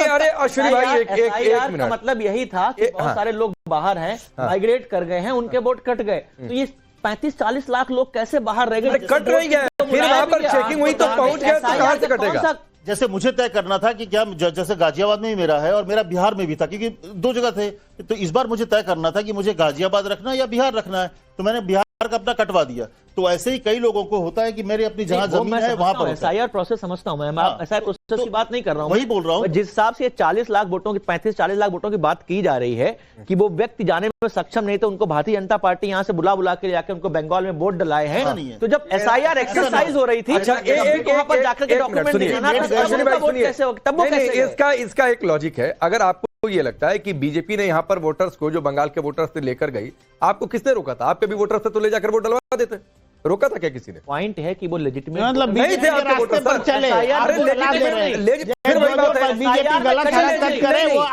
S2: अरे अश्विनी भाई एक मिनट।
S14: मतलब यही था कि बहुत सारे लोग बाहर हैं, माइग्रेट कर गए हैं, उनके वोट कट गए, तो ये 35-40 लाख लोग कैसे बाहर रह गए?
S2: कट रह गए, फिर वहां पर चेकिंग हुई तो पहुंच गए, तो कहां से कटेगा?
S13: जैसे मुझे तय करना था कि क्या, जैसे गाजियाबाद में भी मेरा है और मेरा बिहार में भी था, क्योंकि 2 जगह थे, तो इस बार मुझे तय करना था कि मुझे गाजियाबाद रखना है या बिहार रखना है, तो मैंने बिहार का अपना कटवा दिया। तो ऐसे ही कई लोगों को होता है कि मेरे अपनी जहां जमीन है वहां पर
S14: एसआईआर प्रोसेस समझता हूं मैं, एसआईआर प्रोसेस की बात नहीं कर रहा हूं,
S13: वही बोल रहा हूं।
S14: जिस हिसाब से 40 लाख वोटों की 35-40 लाख वोटों की बात की जा रही है कि वो व्यक्ति जाने में सक्षम नहीं थे, उनको भारतीय जनता पार्टी यहां से बुला के जाके उनको बंगाल में वोट डलाए हैं। तो जब एसआईआर एक्सरसाइज हो रही थी, वहां पर जाकर के डॉक्यूमेंट दिखाना था,
S2: इसका एक लॉजिक है। अगर आपको ये लगता है कि बीजेपी ने यहां पर वोटर्स को, जो बंगाल के वोटर्स से लेकर गई, आपको किसने रोका था? आपके भी वोटर्स थे तो ले जाकर वोट डलवा देते, रोका था क्या किसी ने?
S14: पॉइंट है कि वो लेजिटिमेट
S16: मतलब
S2: नहीं थे आपके वोटर्स पर चले।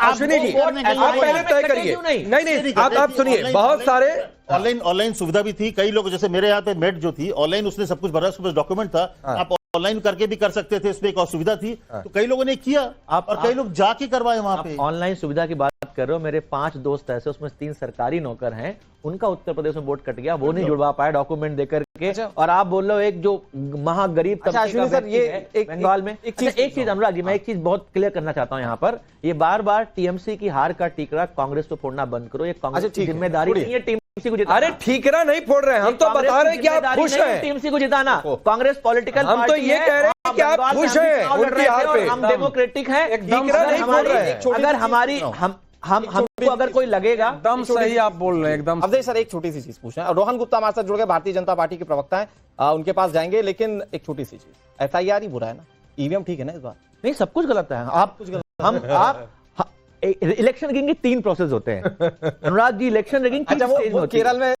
S2: अश्विनी जी आप पहले तय करिए। नहीं आप सुनिए, बहुत सारे
S13: ऑनलाइन सुविधा भी थी। कई लोग, जैसे मेरे यहाँ पे मेट जो थी ऑनलाइन, उसने सब कुछ भरा, उसके पास डॉक्यूमेंट था, आप ऑनलाइन करके भी कर सकते थे, इसमें एक और सुविधा थी। तो कई लोगों ने किया और कई लोग जाके करवाए वहां पे।
S14: ऑनलाइन सुविधा की बात कर रहे हो, मेरे 5 दोस्त ऐसे, उसमें 3 सरकारी नौकर हैं, उनका उत्तर प्रदेश में वोट कट गया, वो नहीं जुड़वा पाया डॉक्यूमेंट देकर के। और आप बोल रहे हो एक जो महागरीब तबके का व्यक्ति है बंगाल में। एक चीज अनुराग जी, मैं एक चीज बहुत क्लियर करना चाहता हूँ यहाँ पर, ये बार टीएमसी की हार का टीकरा कांग्रेस को फोड़ना बंद करो, ये कांग्रेस की जिम्मेदारी नहीं है टीएमसी को जिताना।
S2: अरे ठीकरा नहीं फोड़ रहे हैं, हम तो बता रहे हैं कि आप खुश हैं
S14: टीएमसी को जिताना। कांग्रेस पॉलिटिकल
S2: हम तो ये कह रहे हैं कि आप खुश हैं उनकी हार पे,
S14: हम डेमोक्रेटिक हैं, अगर हमारी हमको अगर कोई लगेगा
S15: एकदम सही आप बोल रहे हैं एकदम।
S1: अवधेश सर एक छोटी सी चीज पूछना है, रोहन गुप्ता हमारे साथ जुड़ गए, भारतीय जनता पार्टी के प्रवक्ता हैं, उनके पास जाएंगे, लेकिन एक छोटी सी चीज, एसआईआर ही बुरा है ना, ईवीएम ठीक है ना इस बार?
S14: नहीं, सब कुछ गलत है। आप कुछ गलत, इलेक्शन रिगिंग के 3 प्रोसेस होते हैं अनुराग जी। इलेक्शन रिगिंग
S1: अच्छा, वो केरल में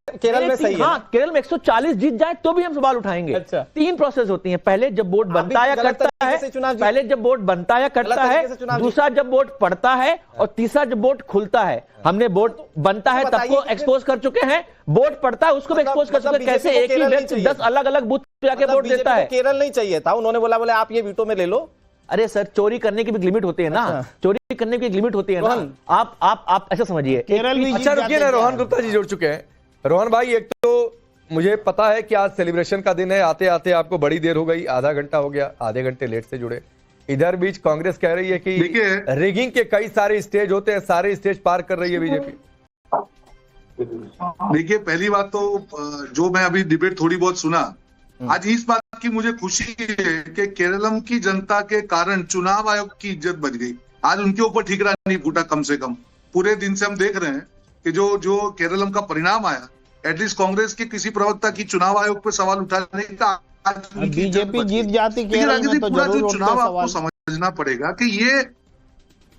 S1: सही है।
S14: हाँ, केरल में 140 जीत जाए तो भी हम सवाल उठाएंगे।
S1: अच्छा।
S14: 3 प्रोसेस होती हैं, पहले जब वोट बनता या कटता है, पहले जब वोट बनता या कटता है, दूसरा जब वोट पड़ता है, और तीसरा जब वोट खुलता है। हमने वोट बनता है तब को एक्सपोज कर चुके हैं, वोट पड़ता है उसको भी एक्सपोज कर चुके हैं। कैसे एक ही व्यक्ति 10 अलग अलग बूथ पे जाके वोट देता है?
S1: केरल नहीं चाहिए था, उन्होंने बोला आप ये वीटो में ले लो।
S14: अरे सर, चोरी करने की भी लिमिट होती है ना। चोरी करने की लिमिट होती है ना। आप ऐसा समझिए।
S2: अच्छा रुकिए ना, रोहन गुप्ता जी जुड़ चुके हैं। रोहन भाई, एक तो मुझे पता है कि आज सेलिब्रेशन का दिन है, आते आते आपको बड़ी देर हो गई, आधा घंटा हो गया, आधे घंटे लेट से जुड़े। इधर बीच कांग्रेस कह रही है कि रिगिंग के कई सारे स्टेज होते हैं, सारे स्टेज पार कर रही है बीजेपी।
S17: देखिए, पहली बात तो जो मैं अभी डिबेट थोड़ी बहुत सुना, आज इस बात की मुझे खुशी है कि केरलम की जनता के कारण चुनाव आयोग की इज्जत बच गई। आज उनके ऊपर ठीकरा नहीं फूटा। कम से कम पूरे दिन से हम देख रहे हैं कि जो केरलम का परिणाम आया, एटलीस्ट कांग्रेस के किसी प्रवक्ता की चुनाव आयोग पर सवाल उठाने का
S16: बीजेपी जीत जाती केरल में तो
S17: पूरा
S16: जरूर
S17: जो चुनाव
S16: उठते
S17: आपको समझना पड़ेगा कि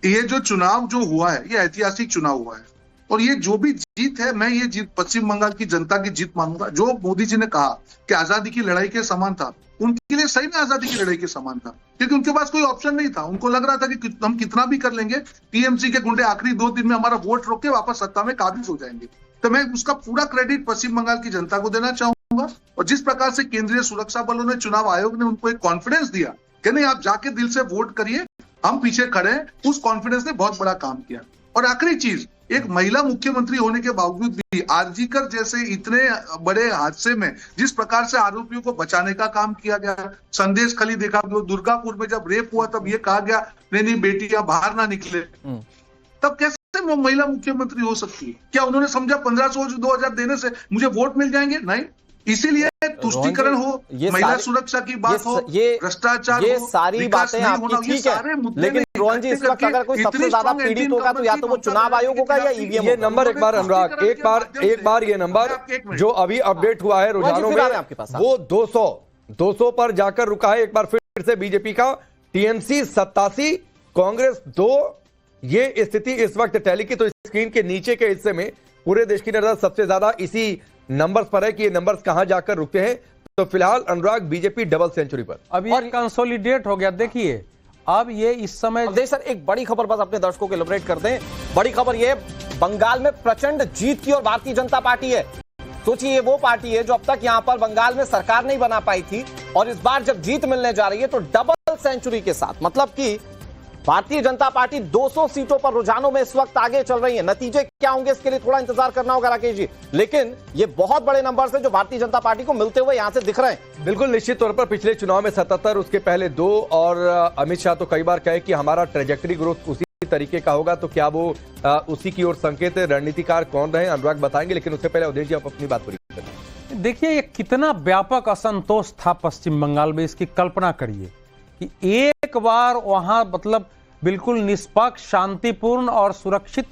S17: ये जो चुनाव जो हुआ है, ये ऐतिहासिक चुनाव हुआ है। और ये जो भी जीत है, मैं ये जीत पश्चिम बंगाल की जनता की जीत मानूंगा। जो मोदी जी ने कहा कि आजादी की लड़ाई के समान था, उनके लिए सही में आजादी की लड़ाई के समान था, क्योंकि उनके पास कोई ऑप्शन नहीं था। उनको लग रहा था कि हम कितना भी कर लेंगे, टीएमसी के गुंडे आखिरी 2 दिन में हमारा वोट रोक के वापस सत्ता में काबिज हो जाएंगे। तो मैं उसका पूरा क्रेडिट पश्चिम बंगाल की जनता को देना चाहूंगा। और जिस प्रकार से केंद्रीय सुरक्षा बलों ने, चुनाव आयोग ने उनको एक कॉन्फिडेंस दिया कि नहीं, आप जाके दिल से वोट करिए, हम पीछे खड़े हैं, उस कॉन्फिडेंस ने बहुत बड़ा काम किया। और आखिरी चीज, एक महिला मुख्यमंत्री होने के बावजूद भी आरजीकर जैसे इतने बड़े हादसे में जिस प्रकार से आरोपियों को बचाने का काम किया गया। संदेश खली देखा, दुर्गापुर में जब रेप हुआ तब ये कहा गया नहीं बेटियां बाहर ना निकले, तब कैसे वो महिला मुख्यमंत्री हो सकती है? क्या उन्होंने समझा 1500 2000 देने से मुझे वोट मिल जाएंगे? नहीं। इसीलिए तुष्टीकरण हो, महिला सुरक्षा की बात हो, भ्रष्टाचार,
S1: ये सारी बातें आपकी ठीक है, लेकिन रोहन जी, इस वक्त अगर कोई सबसे ज्यादा पीड़ित होगा तो या तो वो चुनाव आयोग होगा या ईवीएम।
S2: ये नंबर एक बार अनुराग, एक बार ये नंबर जो अभी अपडेट हुआ है रुझानों में, वो 200 पर जाकर रुका है। एक बार फिर से बीजेपी का टीएमसी 87, कांग्रेस 2। ये स्थिति इस वक्त टैली की, तो स्क्रीन के नीचे के हिस्से में पूरे देश की नजर सबसे ज्यादा इसी नंबर्स पर है कि ये नंबर्स कहां जाकर रुकते हैं। तो फिलहाल अनुराग, बीजेपी डबल सेंचुरी पर,
S15: अब ये कंसोलिडेट हो गया। देखिए, अब ये इस समय
S1: सर एक बड़ी खबर बस अपने दर्शकों को एलिब्रेट कर दें। बड़ी खबर ये, बंगाल में प्रचंड जीत की और भारतीय जनता पार्टी है। सोचिए, ये वो पार्टी है जो अब तक यहां पर बंगाल में सरकार नहीं बना पाई थी, और इस बार जब जीत मिलने जा रही है तो डबल सेंचुरी के साथ, मतलब कि भारतीय जनता पार्टी 200 सीटों पर रुझानों में इस वक्त आगे चल रही है। नतीजे क्या होंगे इसके लिए थोड़ा इंतजार करना होगा राकेश जी, लेकिन ये बहुत बड़े नंबर से जो भारतीय जनता पार्टी को मिलते हुए यहां से दिख रहे हैं।
S2: बिल्कुल निश्चित तौर पर पिछले चुनाव में 77, उसके पहले 2, और अमित शाह तो कई बार कहे कि हमारा ट्रेजेक्टरी ग्रोथ उसी तरीके का होगा। तो क्या वो उसी की ओर संकेत है? रणनीतिकार कौन रहे अनुराग बताएंगे, लेकिन उससे पहले अवधेश जी आप अपनी बात पूरी करें।
S15: देखिए, ये कितना व्यापक असंतोष था पश्चिम बंगाल में, इसकी कल्पना करिए कि एक बार वहां मतलब बिल्कुल निष्पक्ष, शांतिपूर्ण और सुरक्षित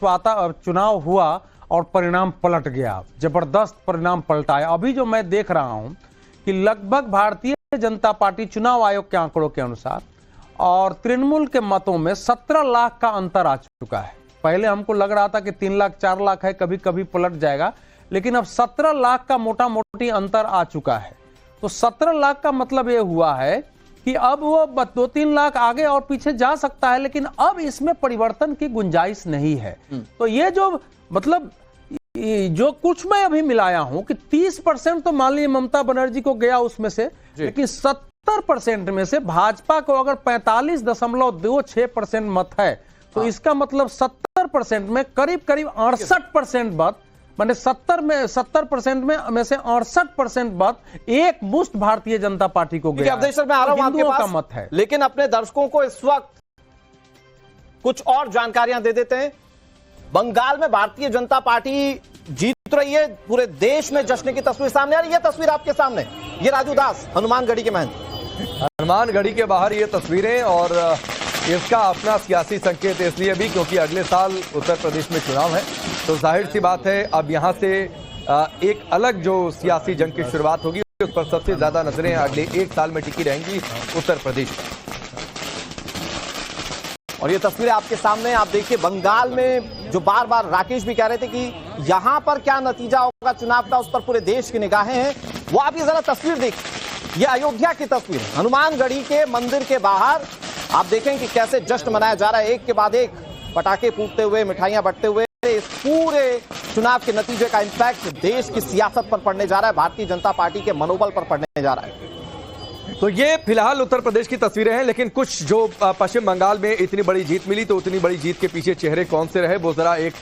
S15: चुनाव हुआ और परिणाम पलट गया, जबरदस्त परिणाम पलटा है। अभी जो मैं देख रहा हूं कि लगभग भारतीय जनता पार्टी चुनाव आयोग के आंकड़ों के अनुसार और तृणमूल के मतों में 17 लाख का अंतर आ चुका है। पहले हमको लग रहा था कि 3 लाख 4 लाख है, कभी कभी पलट जाएगा, लेकिन अब 17 लाख का मोटा मोटी अंतर आ चुका है। तो 17 लाख का मतलब ये हुआ है कि अब वो 2-3 लाख आगे और पीछे जा सकता है, लेकिन अब इसमें परिवर्तन की गुंजाइश नहीं है। तो ये जो मतलब जो कुछ मैं अभी मिलाया हूं कि 30% तो मान लीजिए ममता बनर्जी को गया उसमें से, लेकिन 70% में से भाजपा को अगर 45.26% मत है, तो इसका मतलब 70% में करीब 68% मत, मैंने 70% में से 68% मत एक मुश्त भारतीय जनता पार्टी को गया।
S1: अवधेश सर, मैं आ रहा हूं आपके पास,
S15: का मत है।
S1: लेकिन अपने दर्शकों को इस वक्त कुछ और जानकारियां दे देते हैं। बंगाल में भारतीय जनता पार्टी जीत रही है, पूरे देश में जश्न की तस्वीर सामने आ रही है। ये तस्वीर आपके सामने, ये राजू दास, हनुमानगढ़ी के महंत,
S2: हनुमानगढ़ी के बाहर ये तस्वीरें, और इसका अपना सियासी संकेत इसलिए भी क्योंकि अगले साल उत्तर प्रदेश में चुनाव है। तो जाहिर सी बात है अब यहां से एक अलग जो सियासी जंग की शुरुआत होगी, उस पर सबसे ज्यादा नजरें अगले 1 साल में टिकी रहेंगी उत्तर प्रदेश पर।
S1: और ये तस्वीरें आपके सामने, आप देखिए बंगाल में जो बार बार राकेश भी कह रहे थे कि यहां पर क्या नतीजा होगा चुनाव का, उस पर पूरे देश की निगाहें हैं। वो आप ये जरा तस्वीर देखिए, ये अयोध्या की तस्वीर, हनुमानगढ़ी के मंदिर के बाहर आप देखें कि कैसे जश्न मनाया जा रहा है, एक के बाद एक पटाखे फूटते हुए, मिठाइयां बंटते हुए। इस पूरे चुनाव के नतीजे का इंपैक्ट देश की सियासत पर पड़ने जा रहा है, भारतीय जनता पार्टी के मनोबल पर पड़ने जा रहा है।
S2: तो ये फिलहाल उत्तर प्रदेश की तस्वीरें हैं, लेकिन कुछ जो पश्चिम बंगाल में इतनी बड़ी जीत मिली, तो उतनी बड़ी जीत के पीछे चेहरे कौन से रहे, वो जरा एक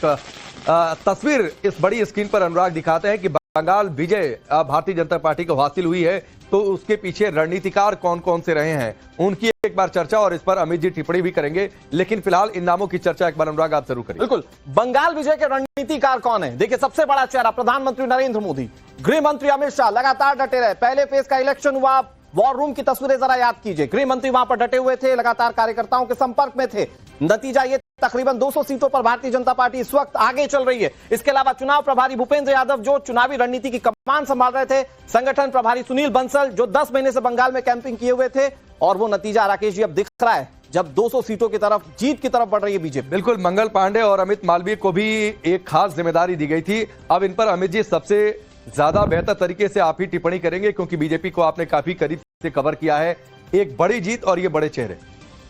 S2: तस्वीर इस बड़ी स्क्रीन पर अनुराग दिखाते हैं कि बंगाल विजय भारतीय जनता पार्टी को हासिल हुई है, तो उसके पीछे रणनीतिकार कौन कौन से रहे हैं, उनकी एक बार चर्चा, और इस पर अमित जी टिप्पणी भी करेंगे। लेकिन फिलहाल इन नामों की चर्चा एक बार अनुराग आप जरूर करिए।
S1: बिल्कुल, बंगाल विजय के रणनीतिकार कौन है? देखिए, सबसे बड़ा चेहरा प्रधानमंत्री नरेंद्र मोदी, गृह मंत्री अमित शाह लगातार डटे रहे। पहले फेज का इलेक्शन हुआ, वॉर रूम की तस्वीरें जरा याद कीजिए, गृह मंत्री वहां पर डटे हुए थे, लगातार कार्यकर्ताओं के संपर्क में थे। नतीजा ये, तकरीबन 200 सीटों पर भारतीय जनता पार्टी इस वक्त आगे चल रही है। इसके अलावा चुनाव प्रभारी भूपेंद्र यादव जो चुनावी रणनीति की कमान संभाल रहे थे, संगठन प्रभारी सुनील बंसल जो 10 महीने से बंगाल में कैंपिंग किए हुए थे, और वो नतीजा राकेश जी अब दिख रहा है, जब 200 सीटों की तरफ, जीत की तरफ बढ़ रही है बीजेपी।
S2: बिल्कुल, मंगल पांडे और अमित मालवीय को भी एक खास जिम्मेदारी दी गई थी। अब इन पर अमित जी सबसे ज्यादा बेहतर तरीके से आप ही टिप्पणी करेंगे, क्योंकि बीजेपी को आपने काफी करीब से कवर किया है। एक बड़ी जीत और ये बड़े चेहरे।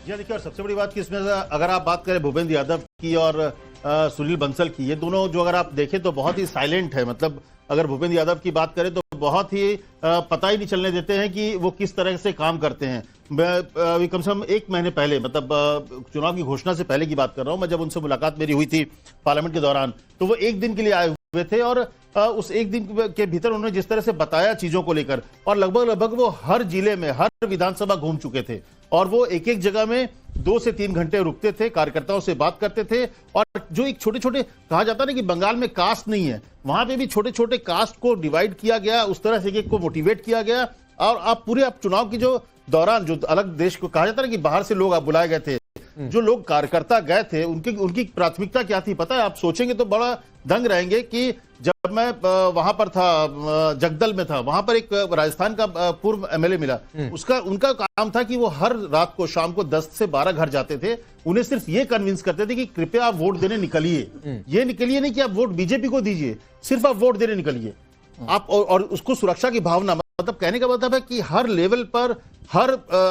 S13: जी देखिए, और सबसे बड़ी बात कि इसमें अगर आप बात करें भूपेंद्र यादव की और सुनील बंसल की, ये दोनों जो अगर आप देखें तो बहुत ही साइलेंट है। मतलब अगर भूपेंद्र यादव की बात करें तो बहुत ही पता ही नहीं चलने देते हैं कि वो किस तरह से काम करते हैं। मैं कम से कम 1 महीने पहले, मतलब चुनाव की घोषणा से पहले की बात कर रहा हूं मैं, जब उनसे मुलाकात मेरी हुई थी पार्लियामेंट के दौरान, तो वो 1 दिन के लिए आए हुए थे, और उस 1 दिन के भीतर उन्होंने जिस तरह से बताया चीजों को लेकर, और लगभग वो हर जिले में, हर विधानसभा घूम चुके थे, और वो एक एक जगह में 2 से 3 घंटे रुकते थे, कार्यकर्ताओं से बात करते थे। और जो एक छोटे छोटे कहा जाता है ना कि बंगाल में कास्ट नहीं है, वहां पे भी छोटे छोटे कास्ट को डिवाइड किया गया, उस तरह से एक को मोटिवेट किया गया। और आप चुनाव की जो दौरान जो अलग देश को कहा जाता है कि बाहर से लोग आप बुलाए गए थे, जो लोग कार्यकर्ता गए थे उनकी प्राथमिकता क्या थी पता है? आप सोचेंगे तो बड़ा दंग रहेंगे कि जब मैं वहां पर था, जगदल में था, वहां पर एक राजस्थान का पूर्व एमएलए मिला, उनका काम था कि वो हर रात को शाम को 10 से 12 घर जाते थे, उन्हें सिर्फ ये कन्विंस करते थे कि कृपया आप वोट देने निकलिए। ये निकलिए नहीं कि आप वोट बीजेपी को दीजिए, सिर्फ आप वोट देने निकलिए आप, और उसको सुरक्षा की भावना, मतलब कहने का मतलब है कि हर लेवल पर, हर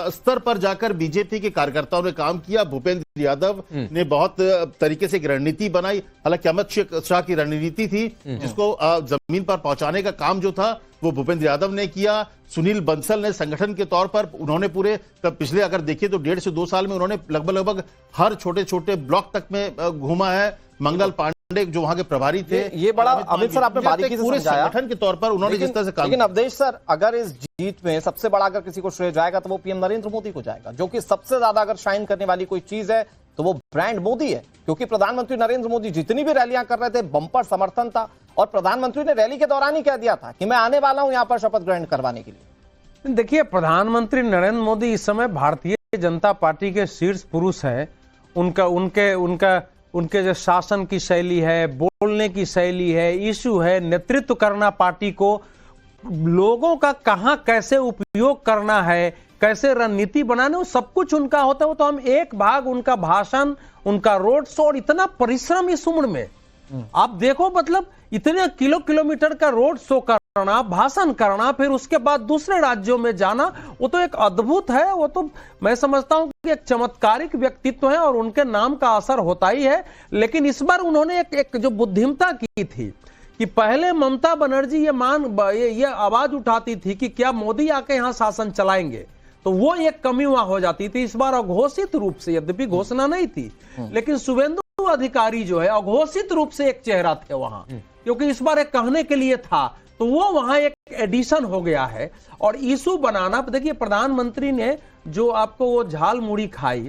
S13: स्तर पर जाकर बीजेपी के कार्यकर्ताओं ने काम किया। भूपेंद्र यादव ने बहुत तरीके से एक रणनीति बनाई, हालांकि अमित शाह की रणनीति थी जिसको जमीन पर पहुंचाने का काम जो था वो भूपेंद्र यादव ने किया। सुनील बंसल ने संगठन के तौर पर उन्होंने पूरे पिछले अगर देखिए तो 1.5 से 2 साल में उन्होंने लगभग हर छोटे छोटे ब्लॉक तक में घूमा है। मंगल पांडे जो वहां के प्रभारी थे,
S1: ये बड़ा अमित सर आपने बारीकी से
S13: पूरे
S1: समझाया
S13: संगठन के तौर पर उन्होंने जिस तरह से काम।
S1: लेकिन अवधेश सर, अगर इस जीत में सबसे बड़ा अगर किसी को श्रेय जाएगा तो वो पीएम नरेंद्र मोदी को जाएगा, जो कि सबसे ज्यादा अगर शाइन करने वाली कोई चीज है तो वो ब्रांड मोदी है, क्योंकि प्रधानमंत्री नरेंद्र मोदी जितनी भी रैलियां कर रहे थे बंपर समर्थन था, और प्रधानमंत्री ने रैली के दौरान ही कह दिया था कि मैं आने वाला हूं यहां पर शपथ ग्रहण करवाने के लिए।
S15: देखिए, प्रधानमंत्री नरेंद्र मोदी इस समय भारतीय जनता पार्टी के शीर्ष पुरुष हैं। उनके जो शासन की शैली है, बोलने की शैली है, इशू है, नेतृत्व करना पार्टी को, लोगों का कहां कैसे उपयोग करना है, कैसे रणनीति बनाने, वो सब कुछ उनका होता है। वो तो हम एक भाग उनका भाषण, उनका रोड शो, और इतना परिश्रम इस उम्र में आप देखो, मतलब इतने किलोमीटर का रोड शो करना, भाषण करना, फिर उसके बाद दूसरे राज्यों में जाना, वो तो एक अद्भुत है। वो तो मैं समझता हूं कि एक चमत्कारिक व्यक्तित्व है और उनके नाम का असर होता ही है। लेकिन इस बार उन्होंने एक जो बुद्धिमत्ता की थी कि पहले ममता बनर्जी ये आवाज उठाती थी कि क्या मोदी आके यहां शासन चलाएंगे, तो वो एक कमी वहां हो जाती थी। इस बार अघोषित रूप से, यद्यपि घोषणा नहीं थी, लेकिन शुभेंदु अधिकारी जो है अघोषित रूप से एक चेहरा थे वहां, क्योंकि इस बार एक कहने के लिए था, तो वो वहां एक एडिशन हो गया है। और इशू बनाना, देखिए प्रधानमंत्री ने जो आपको वो झाल मुड़ी खाई,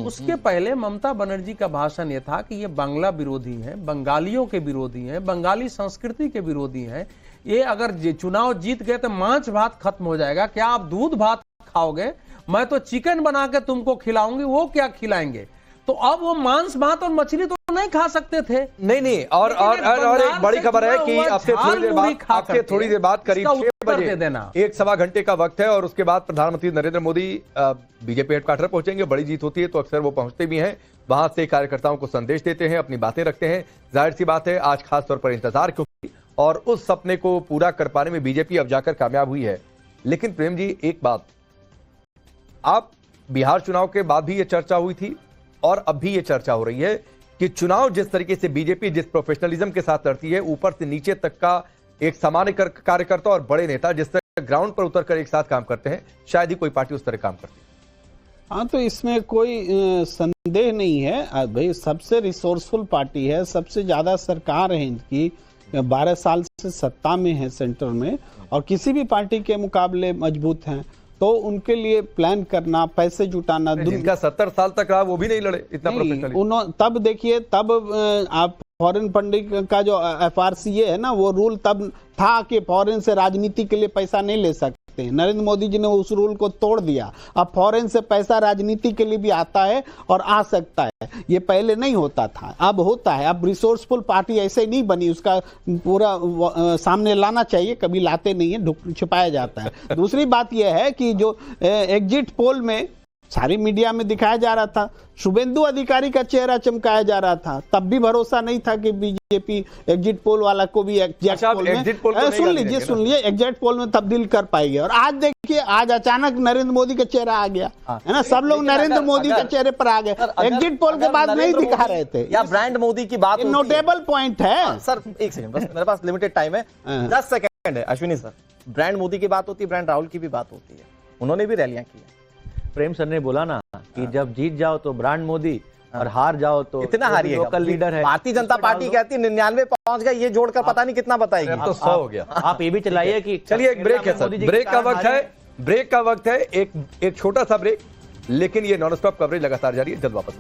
S15: उसके पहले ममता बनर्जी का भाषण ये था कि ये बांग्ला विरोधी हैं, बंगालियों के विरोधी हैं, बंगाली संस्कृति के विरोधी हैं। ये अगर चुनाव जीत गए तो मांस भात खत्म हो जाएगा, क्या आप दूध भात खाओगे? मैं तो चिकन बना के तुमको खिलाऊंगी, वो क्या खिलाएंगे? तो अब वो मांस भात और मछली तो नहीं खा सकते थे।
S2: नहीं और एक बड़ी खबर है कि अब से थोड़ी देर बाद करीब 6 बजे 1 सवा घंटे का वक्त है और उसके बाद प्रधानमंत्री नरेंद्र मोदी बीजेपी हेडक्वार्टर पहुंचेंगे। बड़ी जीत होती है तो अक्सर वो पहुंचते भी हैं, वहां से कार्यकर्ताओं को संदेश देते हैं, अपनी बातें रखते हैं। जाहिर सी बात है आज खास तौर पर इंतजार क्योंकि और उस सपने को पूरा कर पाने में बीजेपी अब जाकर कामयाब हुई है। लेकिन प्रेम जी एक बात, आप बिहार चुनाव के बाद भी ये चर्चा हुई थी और अब भी ये चर्चा हो रही है कि चुनाव जिस तरीके से बीजेपी जिस प्रोफेशनलिज्म के साथ लड़ती है, ऊपर से नीचे तक का एक सामान्य कार्यकर्ता और बड़े नेता जिस तरह ग्राउंड पर उतरकर एक साथ काम करते हैं, शायद ही कोई पार्टी उस तरह काम करती है।
S16: हाँ, तो इसमें कोई संदेह नहीं है भाई। सबसे रिसोर्सफुल पार्टी है, सबसे ज्यादा सरकार है इनकी, 12 साल से सत्ता में है सेंटर में, और किसी भी पार्टी के मुकाबले मजबूत हैं। तो उनके लिए प्लान करना, पैसे जुटाना,
S2: जिनका 70 साल तक रहा वो भी नहीं लड़े इतना प्रोफेशनली।
S16: तब देखिए, तब आप फॉरेन फंडिंग का जो FRCA है ना, वो रूल तब था कि फॉरेन से राजनीति के लिए पैसा नहीं ले सकते। नरेंद्र मोदी जी ने उस रूल को तोड़ दिया। अब फॉरेन से पैसा राजनीति के लिए भी आता है और आ सकता है, ये पहले नहीं होता था, अब होता है। अब रिसोर्सफुल पार्टी ऐसे नहीं बनी, उसका पूरा सामने लाना चाहिए, कभी लाते नहीं है, छुपाया जाता है। दूसरी बात यह है कि जो एग्जिट पोल में सारी मीडिया में दिखाया जा रहा था, शुभेंदु अधिकारी का चेहरा चमकाया जा रहा था, तब भी भरोसा नहीं था कि बीजेपी एग्जिट पोल वाला को भी एग्जिट पोल में सुन लीजिए एग्जिट पोल में तब्दील कर पाएगी। और आज देखिए, आज अचानक नरेंद्र मोदी का चेहरा आ गया है ना, सब लोग नरेंद्र मोदी के चेहरे पर आ गए। एग्जिट पोल के बाद नहीं दिखा रहे थे।
S1: या ब्रांड मोदी की बात,
S16: नोटेबल पॉइंट है।
S1: सर एक सेकंड बस, मेरे पास लिमिटेड टाइम है, 10 सेकंड है। अश्विनी सर, ब्रांड मोदी की बात होती है, ब्रांड राहुल की भी बात होती है, उन्होंने भी रैलियां की है।
S14: प्रेम सर ने बोला ना कि जब जीत जाओ तो ब्रांड मोदी और हार जाओ तो
S1: इतना हारिएगा।
S14: लोकल लीडर है।
S1: भारतीय जनता पार्टी कहती है 99 पहुंच गया, ये जोड़कर पता नहीं कितना बताएगी।
S2: तो 100 हो गया।
S14: आप ये भी चलाइए कि
S2: चलिए एक ब्रेक है सर, ब्रेक का वक्त है, एक छोटा सा ब्रेक, लेकिन ये नॉन स्टॉप कवरेज लगातार जारी है। जल्द वापस